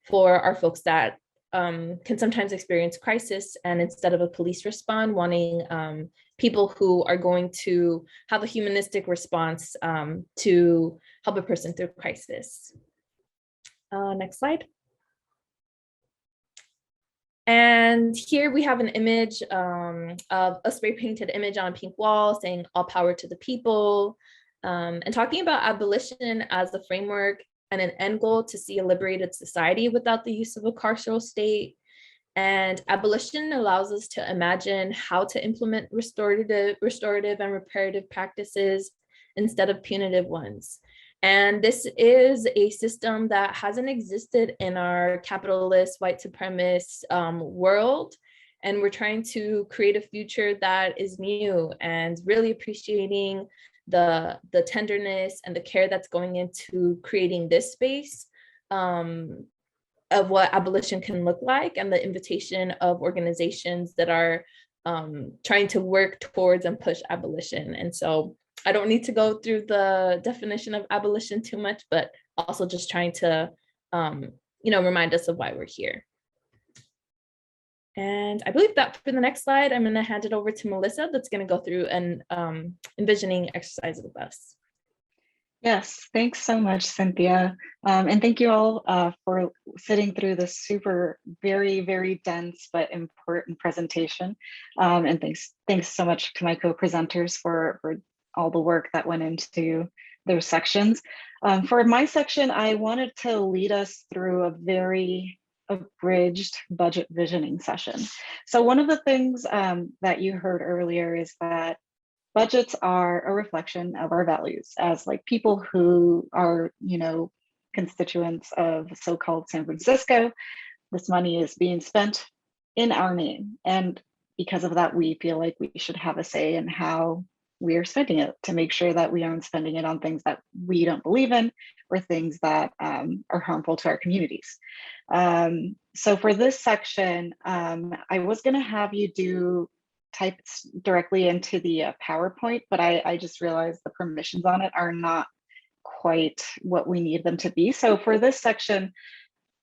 for our folks that can sometimes experience crisis, and instead of a police respond, wanting people who are going to have a humanistic response to help a person through crisis. Next slide. And here we have an image of a spray painted image on a pink wall saying "all power to the people," and talking about abolition as the framework and an end goal to see a liberated society without the use of a carceral state. And abolition allows us to imagine how to implement restorative and reparative practices instead of punitive ones. And this is a system that hasn't existed in our capitalist, white supremacist world. And we're trying to create a future that is new, and really appreciating the tenderness and the care that's going into creating this space of what abolition can look like, and the invitation of organizations that are trying to work towards and push abolition. And so I don't need to go through the definition of abolition too much, but also just trying to remind us of why we're here. And I believe that for the next slide, I'm going to hand it over to Melissa, that's going to go through an envisioning exercise with us. Yes, thanks so much, Cynthia. And thank you all for sitting through this very, very dense but important presentation. And thanks so much to my co-presenters for all the work that went into their sections. For my section, I wanted to lead us through a very abridged budget visioning session. So one of the things that you heard earlier is that budgets are a reflection of our values as like people who are, constituents of so-called San Francisco. This money is being spent in our name. And because of that, we feel like we should have a say in how we are spending it, to make sure that we aren't spending it on things that we don't believe in, or things that are harmful to our communities. So for this section, I was going to have you type directly into the PowerPoint, but I just realized the permissions on it are not quite what we need them to be. So for this section,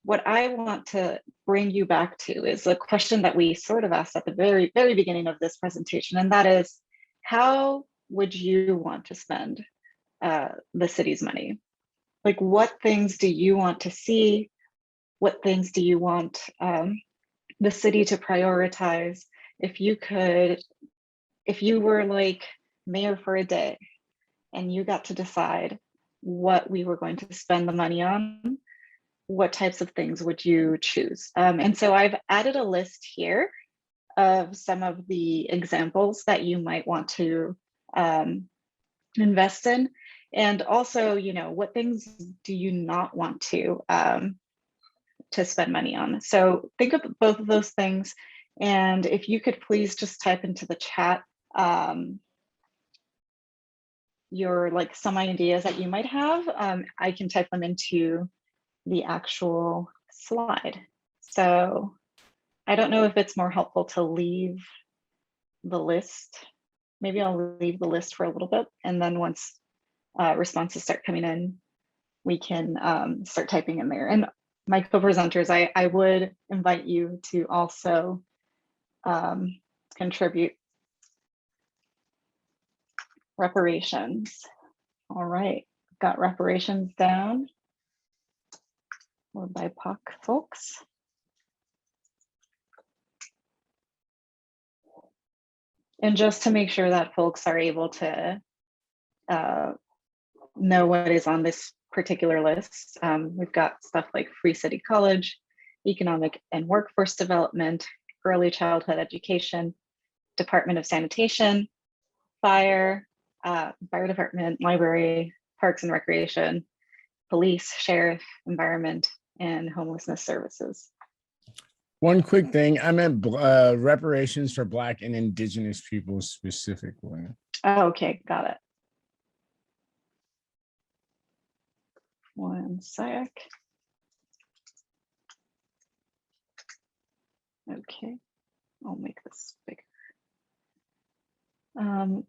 what I want to bring you back to is a question that we sort of asked at the very, very beginning of this presentation, and that is, how would you want to spend the city's money? Like, what things do you want to see? What things do you want the city to prioritize? If you were like mayor for a day and you got to decide what we were going to spend the money on, what types of things would you choose? And so I've added a list here of some of the examples that you might want to invest in. And also, what things do you not want to spend money on? So think of both of those things. And if you could please just type into the chat some ideas that you might have, I can type them into the actual slide. So I don't know if it's more helpful to leave the list. Maybe I'll leave the list for a little bit, and then once responses start coming in, we can start typing in there. And my co-presenters, I would invite you to also contribute. reparations. All right, got reparations down for BIPOC folks. And just to make sure that folks are able to know what is on this particular list, we've got stuff like free city college, economic and workforce development, early childhood education, Department of Sanitation, fire department, library, parks and recreation, police, sheriff, environment, and homelessness services. One quick thing, I meant reparations for Black and Indigenous people specifically. Oh, okay, got it. One sec. Okay, I'll make this bigger.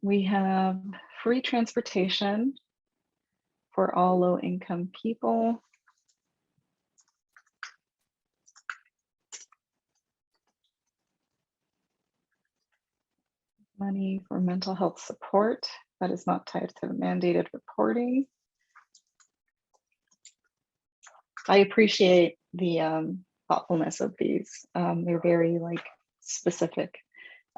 We have free transportation for all low-income people. Money for mental health support that is not tied to mandated reporting. I appreciate the thoughtfulness of these. They're very specific.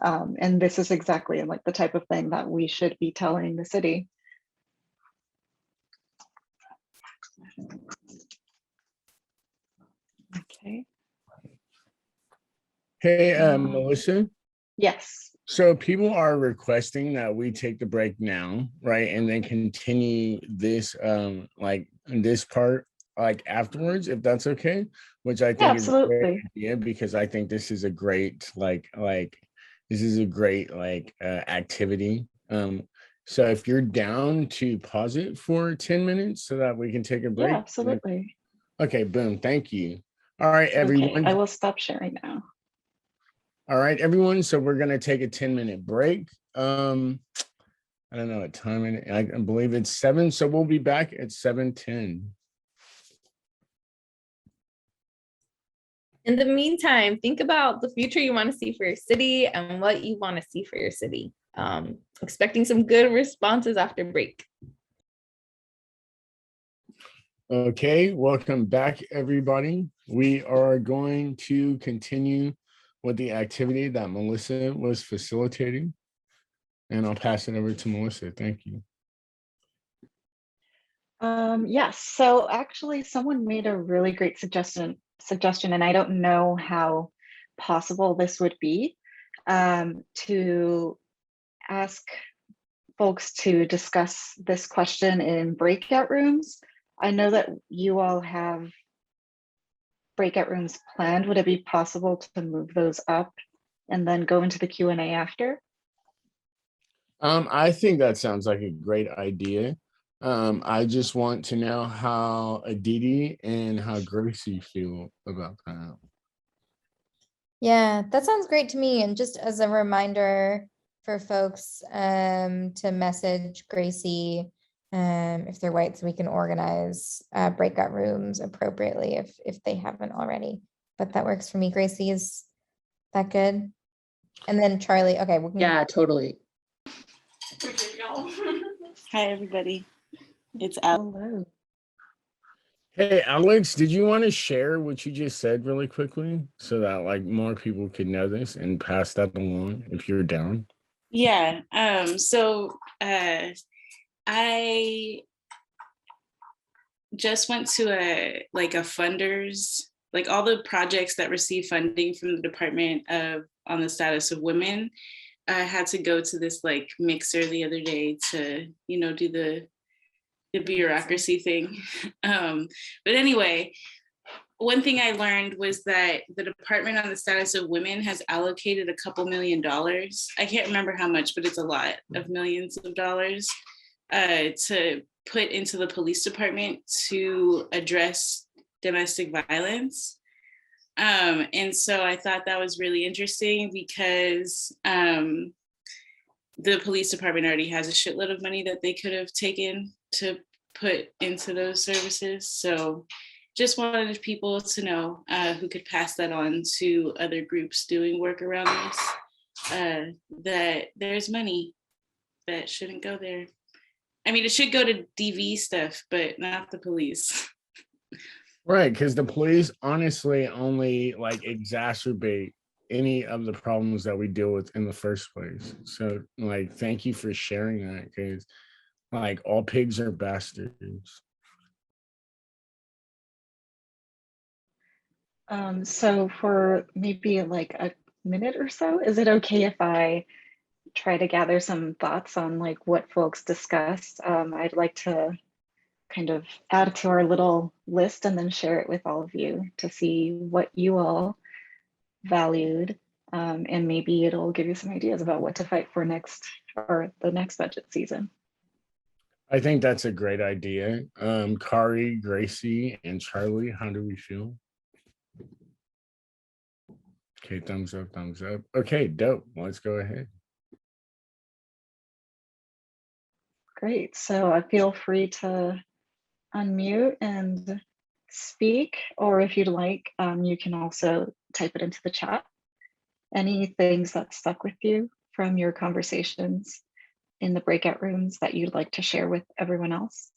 And this is exactly like the type of thing that we should be telling the city. Okay. Hey, Melissa. Yes. So people are requesting that we take the break now, right? And then continue this, this part, afterwards, if that's okay, which I think is a great idea, because I think this is a great, activity. So if you're down to pause it for 10 minutes so that we can take a break. Yeah, absolutely. Okay, boom, thank you. All right, everyone. Okay, I will stop sharing now. All right, everyone. So we're gonna take a 10-minute break. I don't know what time it is. I believe it's 7. So we'll be back at 7:10. In the meantime, think about the future you want to see for your city and what you want to see for your city. Expecting some good responses after break. Okay, welcome back, everybody. We are going to continue with the activity that Melissa was facilitating. And I'll pass it over to Melissa. Thank you. Yes, so actually someone made a really great suggestion, and I don't know how possible this would be, to ask folks to discuss this question in breakout rooms. I know that you all have breakout rooms planned. Would it be possible to move those up and then go into the Q&A after? I think that sounds like a great idea. I just want to know how Aditi and how Gracie feel about that. Yeah, that sounds great to me. And just as a reminder for folks to message Gracie if they're white, so we can organize breakout rooms appropriately if they haven't already. But that works for me. Gracie, is that good? And then Charlie, okay. Yeah, totally. Hi, everybody. It's Al. Hello. Hey, Alex, did you want to share what you just said really quickly so that more people could know this and pass that along if you're down? Yeah. I just went to a funders, all the projects that receive funding from the Department on the Status of Women. I had to go to this mixer the other day to, do the bureaucracy thing. But anyway, one thing I learned was that the Department on the Status of Women has allocated a couple $1 million. I can't remember how much, but it's a lot of millions of dollars to put into the police department to address domestic violence. And so I thought that was really interesting because the police department already has a shitload of money that they could have taken to put into those services. So just wanted people to know who could pass that on to other groups doing work around this, that there's money that shouldn't go there. I mean, it should go to DV stuff, but not the police. Right, because the police honestly only like exacerbate any of the problems that we deal with in the first place. So like, thank you for sharing that, because like all pigs are bastards. So for maybe like a minute or so, is it okay if I try to gather some thoughts on like what folks discussed? I'd like to kind of add to our little list and then share it with all of you to see what you all valued. And maybe it'll give you some ideas about what to fight for next, or the next budget season. I think that's a great idea. Kari, Gracie, and Charlie, how do we feel? Okay, thumbs up, thumbs up. Okay, dope. Let's go ahead. Great. So I feel free to unmute and speak, or if you'd like, you can also type it into the chat. Any things that stuck with you from your conversations in the breakout rooms that you'd like to share with everyone else?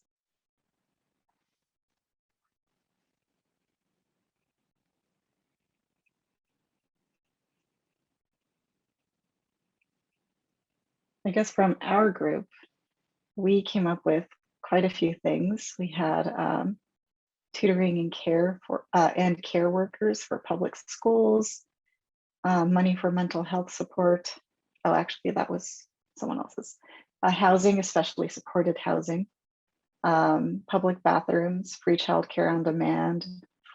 I guess from our group, we came up with quite a few things. We had tutoring and care for and care workers for public schools, money for mental health support. Oh, actually, that was someone else's. Housing, especially supported housing, public bathrooms, free childcare on demand,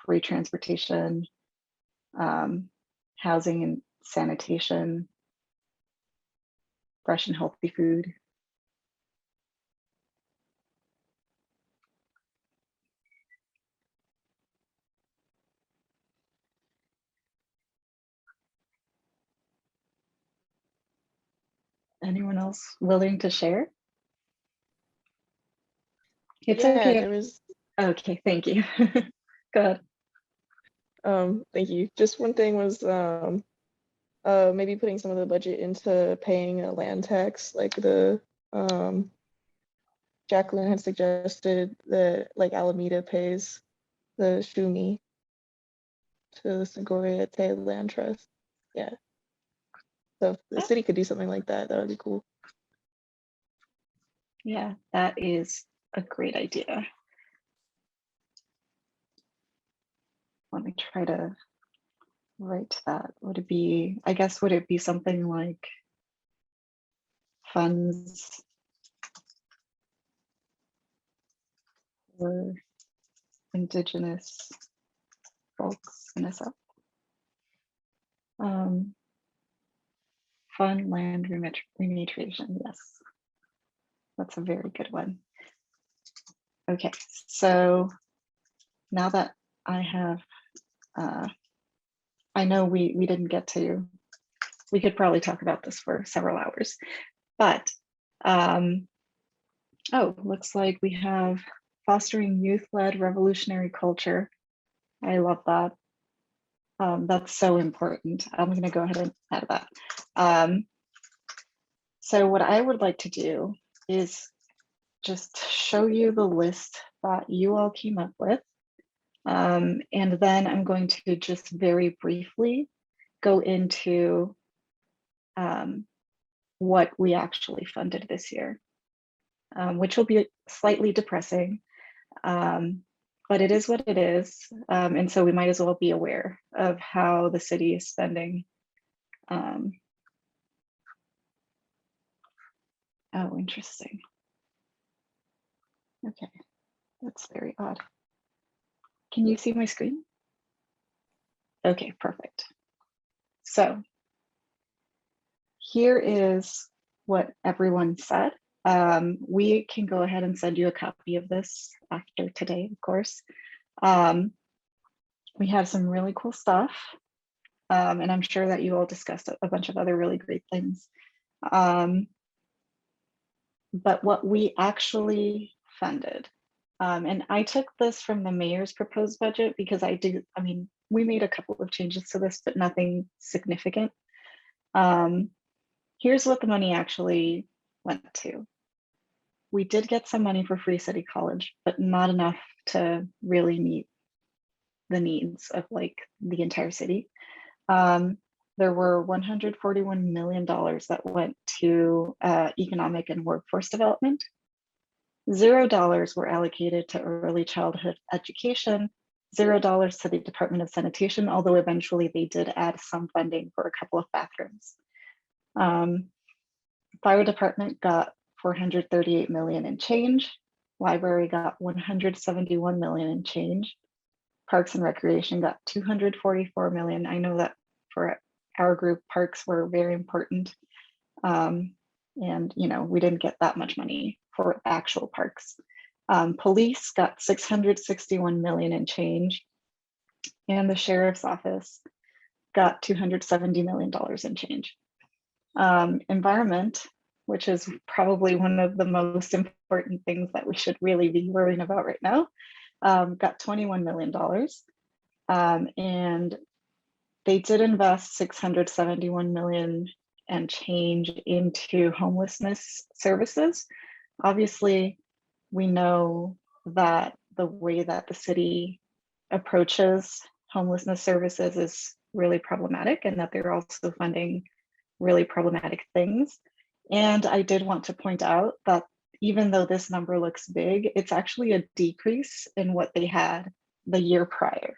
free transportation, housing and sanitation, fresh and healthy food. Anyone else willing to share? It's okay. There was, Okay, thank you. Go ahead. thank you. Just one thing was maybe putting some of the budget into paying a land tax, like the Jacqueline had suggested that like Alameda pays the Shumi to the Segoriate Land Trust. Yeah. So if the city could do something like that, that would be cool. Yeah, that is a great idea. Let me try to write that. Would it be, I guess, would it be something like funds for Indigenous folks in SF? Fund land remuneration, yes. That's a very good one. Okay, so now that I have, I know we didn't get to, we could probably talk about this for several hours, but, oh, looks like we have fostering youth-led revolutionary culture. I love that. That's so important. I'm gonna go ahead and add that. So what I would like to do is just show you the list that you all came up with. And then I'm going to just very briefly go into what we actually funded this year, which will be slightly depressing, but it is what it is. And so we might as well be aware of how the city is spending. Oh, interesting. Okay, that's very odd. Can you see my screen? Okay, perfect. So here is what everyone said. We can go ahead and send you a copy of this after today, of course. We have some really cool stuff, and I'm sure that you all discussed a bunch of other really great things. But what we actually funded, and I took this from the mayor's proposed budget because I mean, we made a couple of changes to this, but nothing significant. Here's what the money actually went to. We did get some money for Free City College, but not enough to really meet the needs of like the entire city. There were $141 million that went to economic and workforce development. $0 were allocated to early childhood education, $0 to the Department of Sanitation, although eventually they did add some funding for a couple of bathrooms. Fire department got 438 million in change. Library got 171 million in change. Parks and Recreation got 244 million. I know that for our group, parks were very important. And we didn't get that much money for actual parks. Police got 661 million in change. And the sheriff's office got $270 million in change. Environment, which is probably one of the most important things that we should really be worrying about right now, got $21 million. And they did invest 671 million and change into homelessness services. Obviously, we know that the way that the city approaches homelessness services is really problematic, and that they're also funding really problematic things. And I did want to point out that even though this number looks big, it's actually a decrease in what they had the year prior.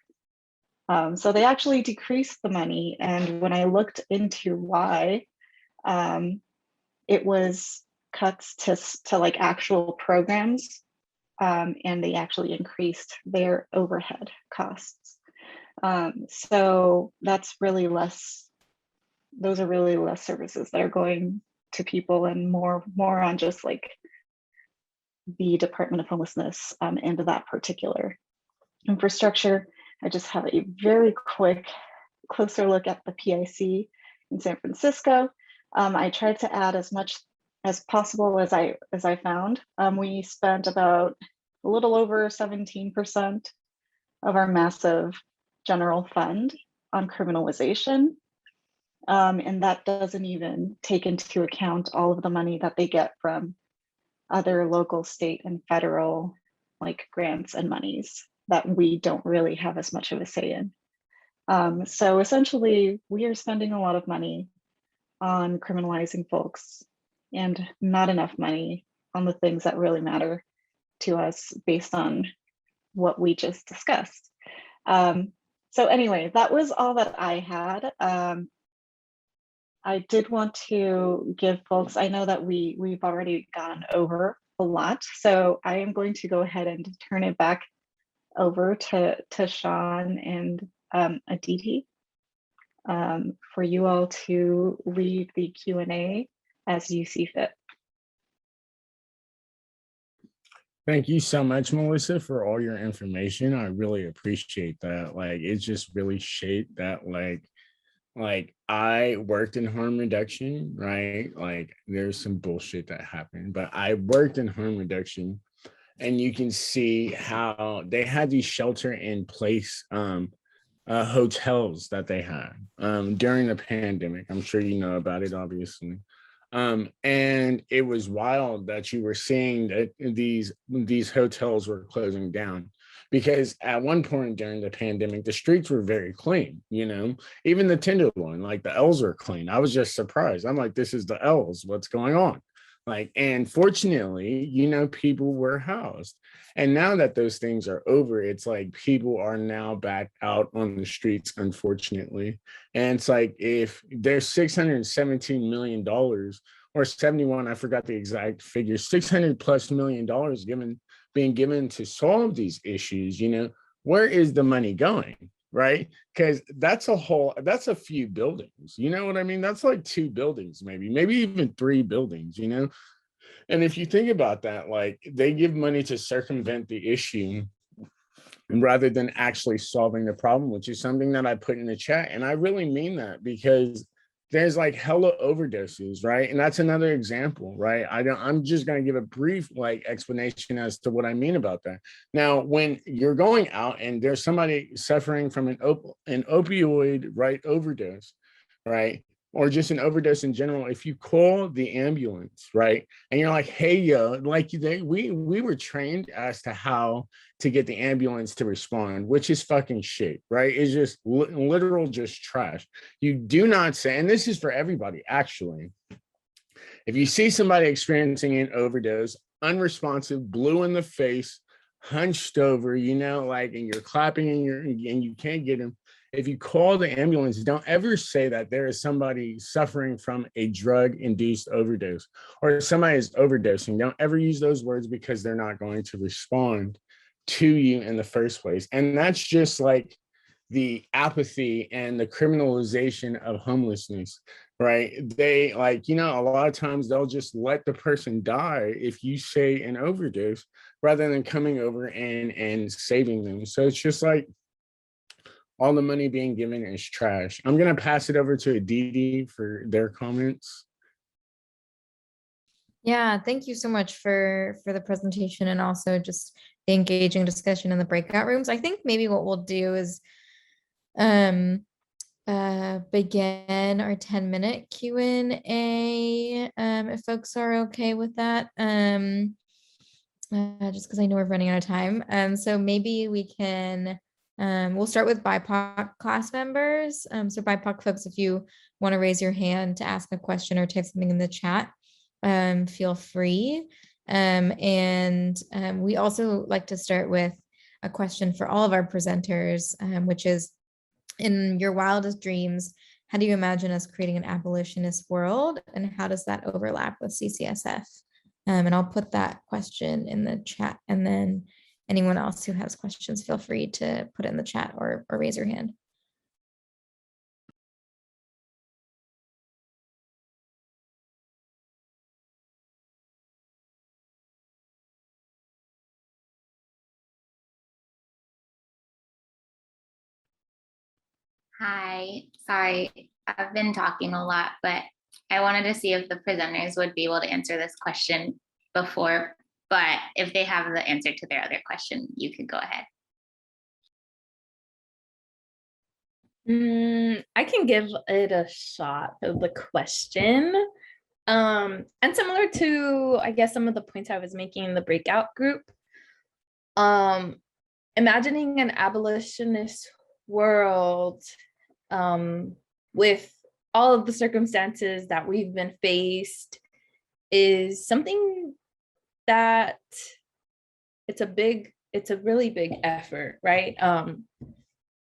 So they actually decreased the money. And when I looked into why, it was cuts to like actual programs, and they actually increased their overhead costs. So that's really less, those are really less services that are going to people, and more on just like the Department of Homelessness and that particular infrastructure. I just have a very quick closer look at the PIC in San Francisco. I tried to add as much as possible as I found. We spent about a little over 17% of our massive general fund on criminalization. And that doesn't even take into account all of the money that they get from other local, state, and federal like grants and monies that we don't really have as much of a say in. So essentially, we are spending a lot of money on criminalizing folks and not enough money on the things that really matter to us based on what we just discussed. So anyway, that was all that I had. I did want to give folks, I know that we've already gone over a lot, so I am going to go ahead and turn it back over to Sean and Aditi for you all to lead the Q&A as you see fit. Thank you so much, Melissa, for all your information. I really appreciate that. Like, it just really shaped that, like I worked in harm reduction, right? Like there's some bullshit that happened, but I worked in harm reduction, and you can see how they had these shelter in place hotels that they had during the pandemic. I'm sure you know about it, obviously. And it was wild that you were seeing that these hotels were closing down, because at one point during the pandemic, the streets were very clean, even the Tenderloin, like the L's were clean. I was just surprised. I'm like, this is the L's, what's going on? Like, and fortunately, people were housed. And now that those things are over, it's like people are now back out on the streets, unfortunately. And it's like, if there's $617 million or 71, I forgot the exact figure, $600+ million being given to solve these issues, where is the money going, right? Because that's a few buildings, you know what I mean? That's like 2 buildings, maybe even 3 buildings, And if you think about that, like they give money to circumvent the issue rather than actually solving the problem, which is something that I put in the chat. And I really mean that, because there's like hella overdoses, right? And that's another example, right? I'm just going to give a brief explanation as to what I mean about that. Now, when you're going out and there's somebody suffering from an opioid, right, overdose, right? or just an overdose in general, if you call the ambulance, right, and you're like, hey, yo, like we were trained as to how to get the ambulance to respond, which is fucking shit, right? It's just literal just trash. You do not say, and this is for everybody, actually. If you see somebody experiencing an overdose, unresponsive, blue in the face, hunched over, you know, like, and you're clapping and you can't get him. If you call the ambulance, don't ever say that there is somebody suffering from a drug-induced overdose or somebody is overdosing. Don't ever use those words because they're not going to respond to you in the first place. And that's just like the apathy and the criminalization of homelessness, right? They, like, you know, a lot of times they'll just let the person die if you say an overdose rather than coming over and saving them. So it's just like, all the money being given is trash. I'm going to pass it over to Aditi for their comments. Yeah, thank you so much for the presentation and also just the engaging discussion in the breakout rooms. I think maybe what we'll do is begin our 10-minute Q&A, if folks are okay with that. Just because I know we're running out of time. So maybe we can we'll start with BIPOC class members. So BIPOC folks, if you want to raise your hand to ask a question or type something in the chat, feel free. We also like to start with a question for all of our presenters, which is, in your wildest dreams, how do you imagine us creating an abolitionist world? And how does that overlap with CCSF? And I'll put that question in the chat, and then anyone else who has questions, feel free to put it in the chat or raise your hand. Hi, sorry, I've been talking a lot, but I wanted to see if the presenters would be able to answer this question before, but if they have the answer to their other question, you could go ahead. I can give it a shot of the question. And similar to, I guess, some of the points I was making in the breakout group, imagining an abolitionist world with all of the circumstances that we've been faced is something that it's a really big effort, right? From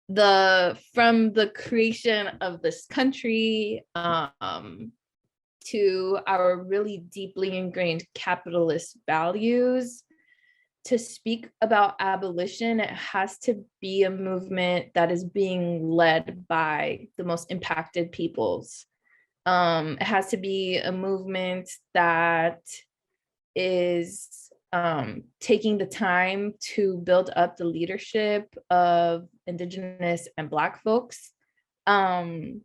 the creation of this country to our really deeply ingrained capitalist values, to speak about abolition, it has to be a movement that is being led by the most impacted peoples. It has to be a movement that is taking the time to build up the leadership of Indigenous and Black folks. And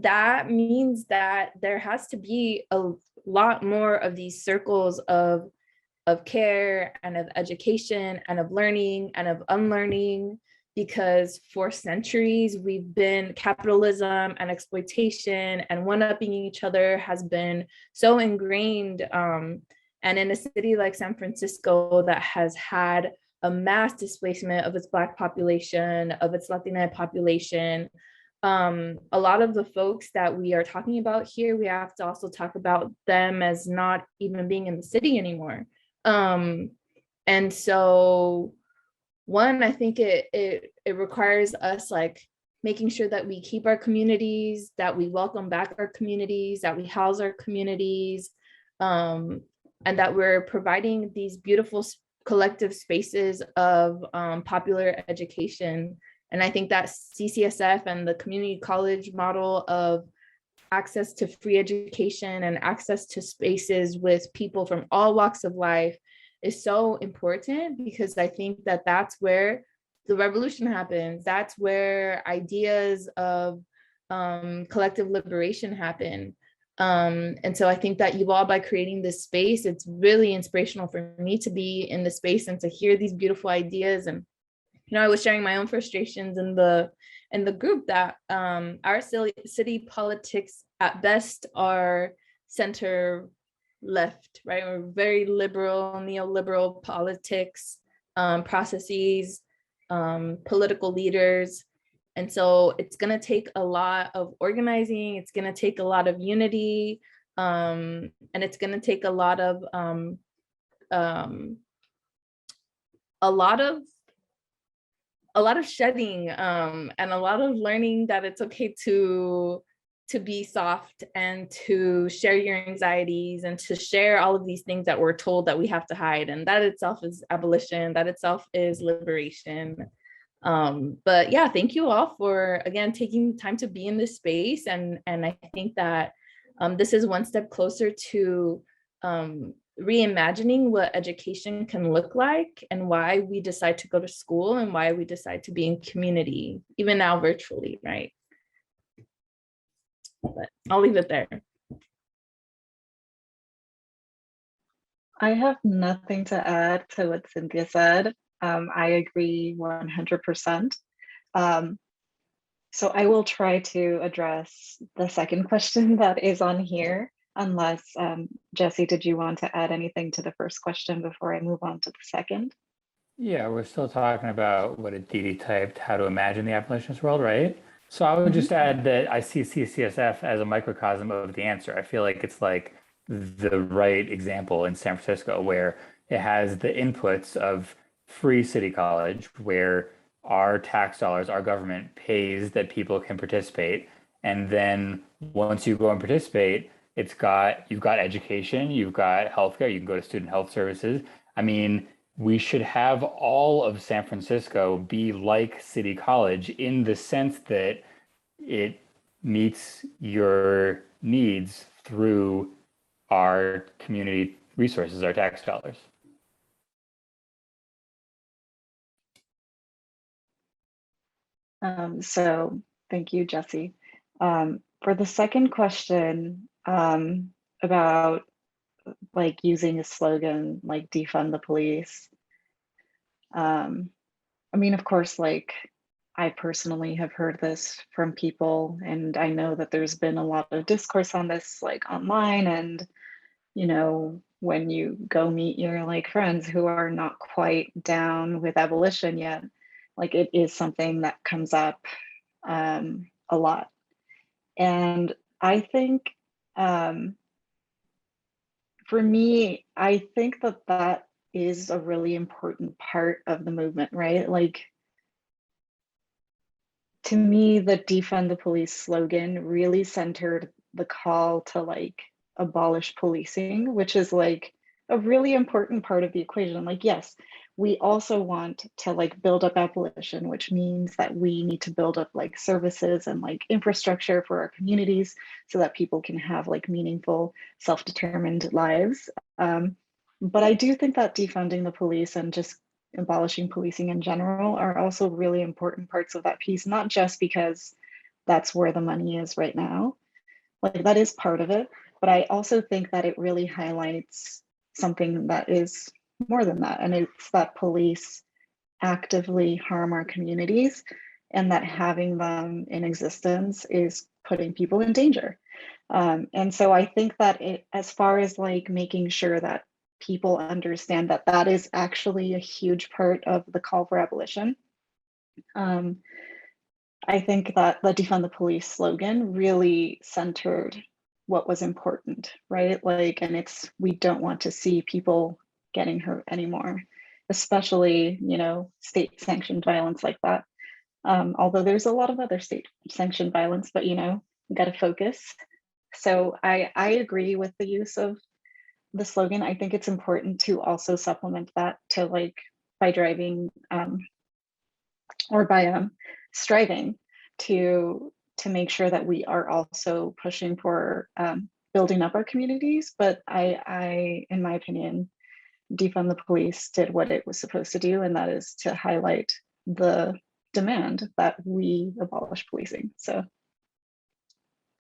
that means that there has to be a lot more of these circles of care and of education and of learning and of unlearning, because for centuries we've been, capitalism and exploitation and one-upping each other has been so ingrained. And in a city like San Francisco that has had a mass displacement of its Black population, of its Latina population, a lot of the folks that we are talking about here, we have to also talk about them as not even being in the city anymore. And so one, I think it requires us like making sure that we keep our communities, that we welcome back our communities, that we house our communities, and that we're providing these beautiful collective spaces of popular education. And I think that CCSF and the community college model of access to free education and access to spaces with people from all walks of life is so important, because I think that that's where the revolution happens. That's where ideas of collective liberation happen. And so I think that you all, by creating this space, it's really inspirational for me to be in the space and to hear these beautiful ideas. And I was sharing my own frustrations in the in the group that our city politics at best are center left, right? We're very liberal, neoliberal politics, processes, political leaders. And so it's going to take a lot of organizing. It's going to take a lot of unity. And it's going to take a lot of shedding and a lot of learning that it's okay to be soft and to share your anxieties and to share all of these things that we're told that we have to hide. And that itself is abolition, that itself is liberation. But yeah, thank you all for, again, taking time to be in this space. And I think that this is one step closer to reimagining what education can look like and why we decide to go to school and why we decide to be in community, even now virtually, right? But I'll leave it there. I have nothing to add to what Cynthia said. I agree 100%. So I will try to address the second question that is on here, unless, Jesse, did you want to add anything to the first question before I move on to the second? Yeah, we're still talking about what Aditi typed, how to imagine the abolitionist world, right? So I would just add that I see CCSF as a microcosm of the answer. I feel like it's like the right example in San Francisco, where it has the inputs of free city college, where our tax dollars, our government pays that people can participate. And then once you go and participate, you've got education, you've got healthcare, you can go to student health services. I mean, we should have all of San Francisco be like City College in the sense that it meets your needs through our community resources, our tax dollars. So thank you, Jesse. For the second question, about like using a slogan like defund the police. I mean, of course, like I personally have heard this from people, and I know that there's been a lot of discourse on this like online, and you know, when you go meet your like friends who are not quite down with abolition yet, like it is something that comes up a lot. And I think for me, I think that that is a really important part of the movement, right? Like, to me, the defund the police slogan really centered the call to like abolish policing, which is like a really important part of the equation. Like, yes, we also want to like build up abolition, which means that we need to build up like services and like infrastructure for our communities so that people can have like meaningful, self-determined lives. But I do think that defunding the police and just abolishing policing in general are also really important parts of that piece, not just because that's where the money is right now. Like that is part of it, but I also think that it really highlights something that is more than that. And it's that police actively harm our communities and that having them in existence is putting people in danger. And so I think that it, as far as like making sure that people understand that that is actually a huge part of the call for abolition. I think that the defund the police slogan really centered what was important, right? Like, and it's, we don't want to see people getting hurt anymore, especially, you know, state sanctioned violence like that. Although there's a lot of other state sanctioned violence, but you know, we got to focus. So I agree with the use of the slogan. I think it's important to also supplement that to like by driving or by striving to make sure that we are also pushing for building up our communities. But I, in my opinion, defund the police did what it was supposed to do, and that is to highlight the demand that we abolish policing. So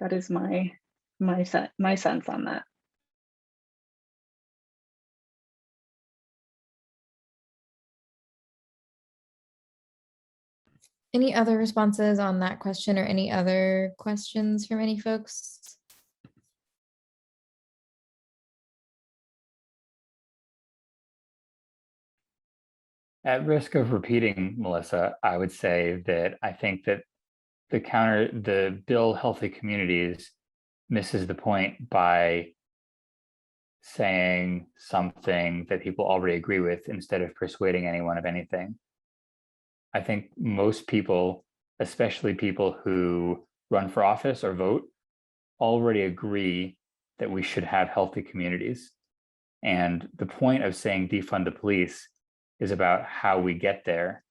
that is my sense on that. Any other responses on that question or any other questions from any folks? At risk of repeating, Melissa, I would say that I think that the Build Healthy Communities misses the point by saying something that people already agree with instead of persuading anyone of anything. I think most people, especially people who run for office or vote, already agree that we should have healthy communities. And the point of saying defund the police is about how we get there.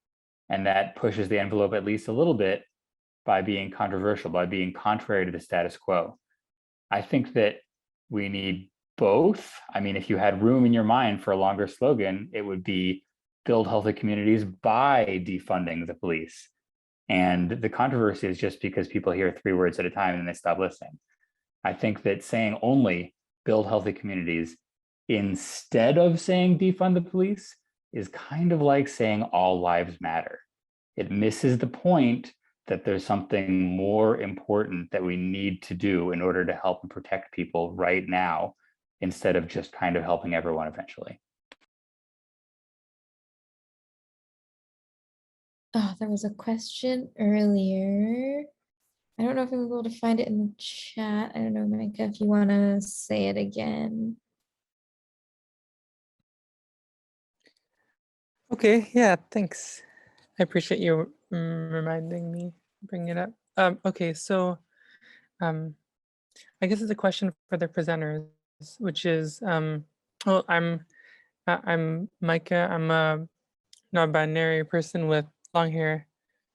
And that pushes the envelope at least a little bit by being controversial, by being contrary to the status quo. I think that we need both. I mean, if you had room in your mind for a longer slogan, it would be build healthy communities by defunding the police. And the controversy is just because people hear 3 words at a time and they stop listening. I think that saying only build healthy communities instead of saying defund the police is kind of like saying all lives matter. It misses the point that there's something more important that we need to do in order to help and protect people right now, instead of just kind of helping everyone eventually. Oh, there was a question earlier. I don't know if I'm able to find it in the chat. I don't know, Micah, if you want to say it again. Okay, yeah, thanks. I appreciate you reminding me, bring it up. Okay, so I guess it's a question for the presenters, which is, well, I'm Micah. I'm a non-binary person with long hair,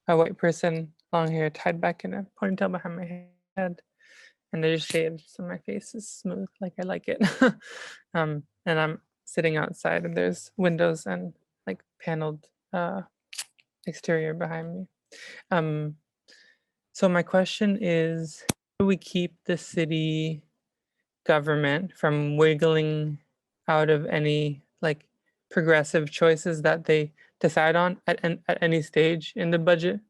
a white person, long hair tied back in a ponytail behind my head, and I just shaved so my face is smooth, like I like it. And I'm sitting outside, and there's windows and like paneled exterior behind me. So my question is, how do we keep the city government from wiggling out of any like progressive choices that they decide on at any stage in the budget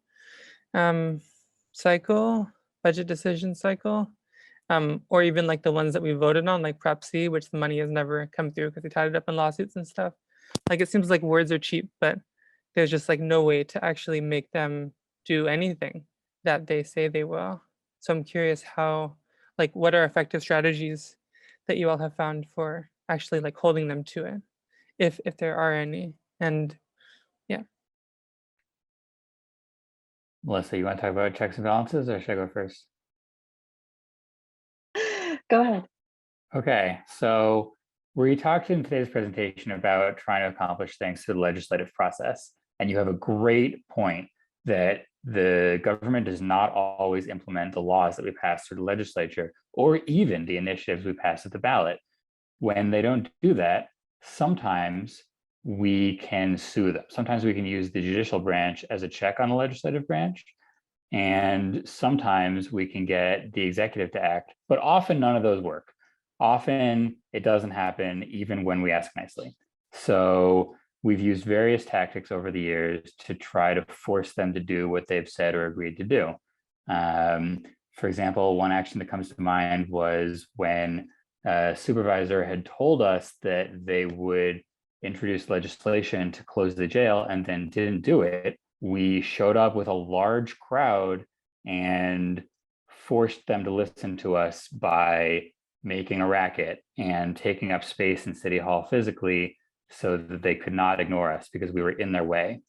cycle, budget decision cycle, or even like the ones that we voted on, like Prop C, which the money has never come through because they tied it up in lawsuits and stuff. Like it seems like words are cheap, but there's just like no way to actually make them do anything that they say they will. So I'm curious how, like, what are effective strategies that you all have found for actually like holding them to it, if there are any. And yeah. Melissa, you want to talk about checks and balances, or should I go first? Go ahead. Okay, so we talked in today's presentation about trying to accomplish things through the legislative process. And you have a great point that the government does not always implement the laws that we pass through the legislature, or even the initiatives we pass at the ballot. When they don't do that, sometimes we can sue them. Sometimes we can use the judicial branch as a check on the legislative branch. And sometimes we can get the executive to act, but often none of those work. Often it doesn't happen even when we ask nicely. So we've used various tactics over the years to try to force them to do what they've said or agreed to do. For example, one action that comes to mind was when a supervisor had told us that they would introduce legislation to close the jail and then didn't do it. We showed up with a large crowd and forced them to listen to us by making a racket and taking up space in City Hall physically so that they could not ignore us because we were in their way.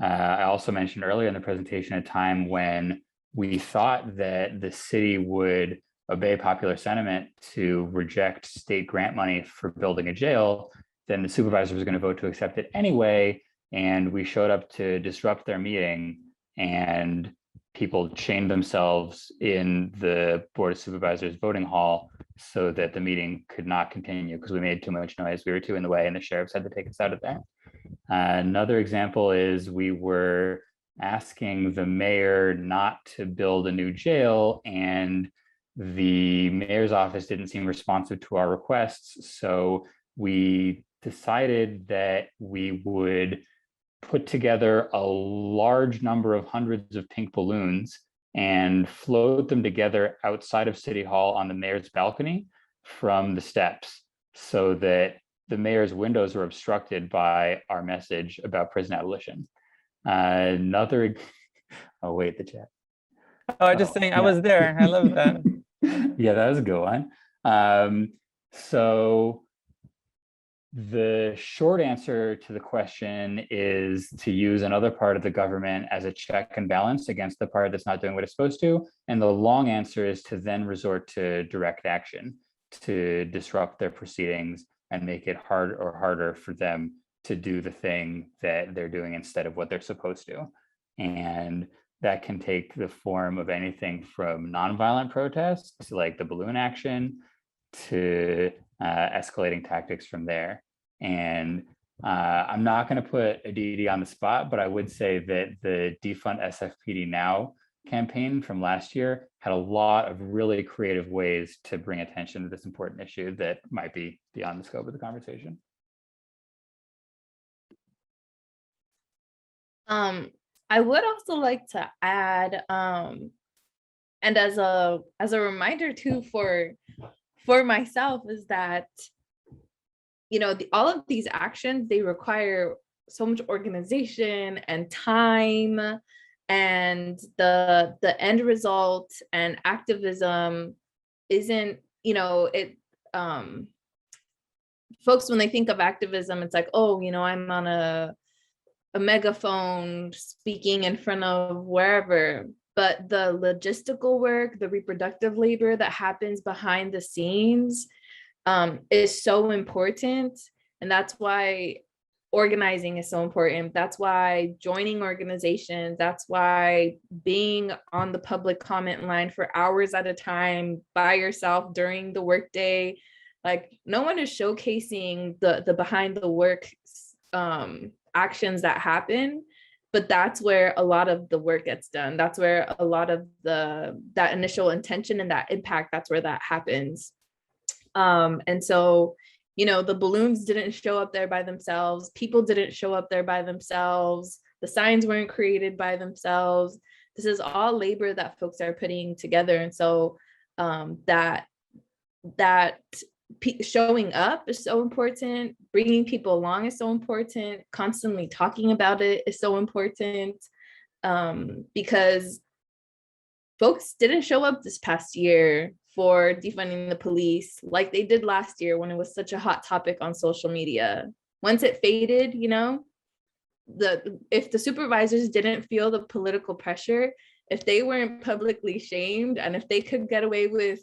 I also mentioned earlier in the presentation a time when we thought that the city would obey popular sentiment to reject state grant money for building a jail. Then the supervisor was going to vote to accept it anyway. And we showed up to disrupt their meeting, and people chained themselves in the Board of Supervisors voting hall so that the meeting could not continue because we made too much noise. We were too in the way, and the sheriffs had to take us out of there. Another example is we were asking the mayor not to build a new jail, and the mayor's office didn't seem responsive to our requests. So we decided that we would put together a large number of hundreds of pink balloons and float them together outside of City Hall on the mayor's balcony from the steps, so that the mayor's windows were obstructed by our message about prison abolition. Another, oh wait, the chat. Oh, I just saying, I was there. I love that. Yeah, that was a good one. So the short answer to the question is to use another part of the government as a check and balance against the part that's not doing what it's supposed to. And the long answer is to then resort to direct action to disrupt their proceedings and make it harder for them to do the thing that they're doing instead of what they're supposed to. And that can take the form of anything from nonviolent protests, like the balloon action, to escalating tactics from there. And I'm not going to put Aditi on the spot, but I would say that the Defund SFPD Now campaign from last year had a lot of really creative ways to bring attention to this important issue that might be beyond the scope of the conversation. I would also like to add, and as a reminder too for myself, is that, you know, all of these actions, they require so much organization and time, and the end result and activism isn't, you know, it folks, when they think of activism, it's like, oh, you know, I'm on a megaphone speaking in front of wherever, but the logistical work, the reproductive labor that happens behind the scenes is so important. And that's why organizing is so important. That's why joining organizations, that's why being on the public comment line for hours at a time by yourself during the workday, like no one is showcasing the behind the work actions that happen, but that's where a lot of the work gets done. That's where a lot of that initial intention and that impact, that's where that happens. And so, you know, the balloons didn't show up there by themselves. People didn't show up there by themselves. The signs weren't created by themselves. This is all labor that folks are putting together. And so that showing up is so important. Bringing people along is so important. Constantly talking about it is so important, because folks didn't show up this past year for defunding the police like they did last year when it was such a hot topic on social media. Once it faded, you know, if the supervisors didn't feel the political pressure, if they weren't publicly shamed, and if they could get away with,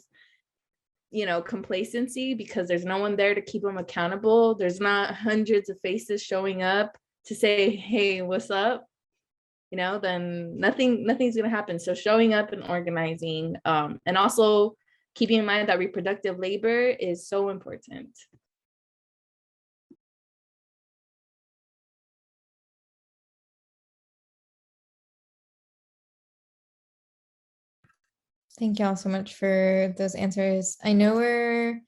you know, complacency because there's no one there to keep them accountable, there's not hundreds of faces showing up to say, hey, what's up, you know, then nothing's gonna happen. So showing up and organizing, and also keeping in mind that reproductive labor is so important. Thank you all so much for those answers. I know we're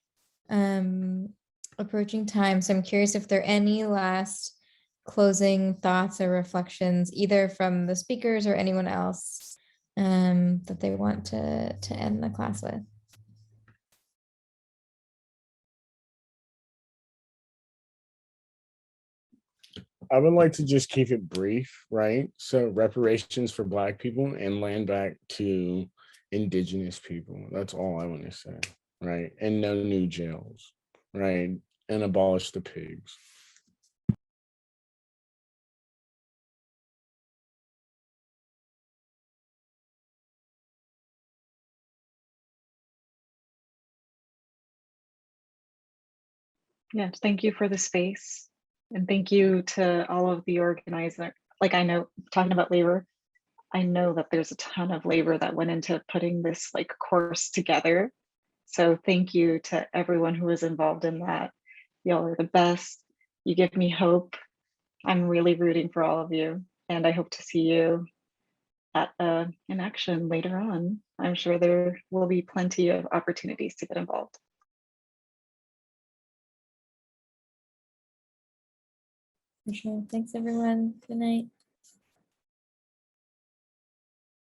approaching time, so I'm curious if there are any last closing thoughts or reflections, either from the speakers or anyone else that they want to end the class with. I would like to just keep it brief, right? So reparations for Black people and land back to Indigenous people. That's all I want to say, right? And no new jails, right? And abolish the pigs. Yes, thank you for the space. And thank you to all of the organizers. Like, I know, talking about labor, I know that there's a ton of labor that went into putting this like course together. So thank you to everyone who was involved in that. Y'all are the best. You give me hope. I'm really rooting for all of you. And I hope to see you at in action later on. I'm sure there will be plenty of opportunities to get involved. For sure. Thanks, everyone. Good night.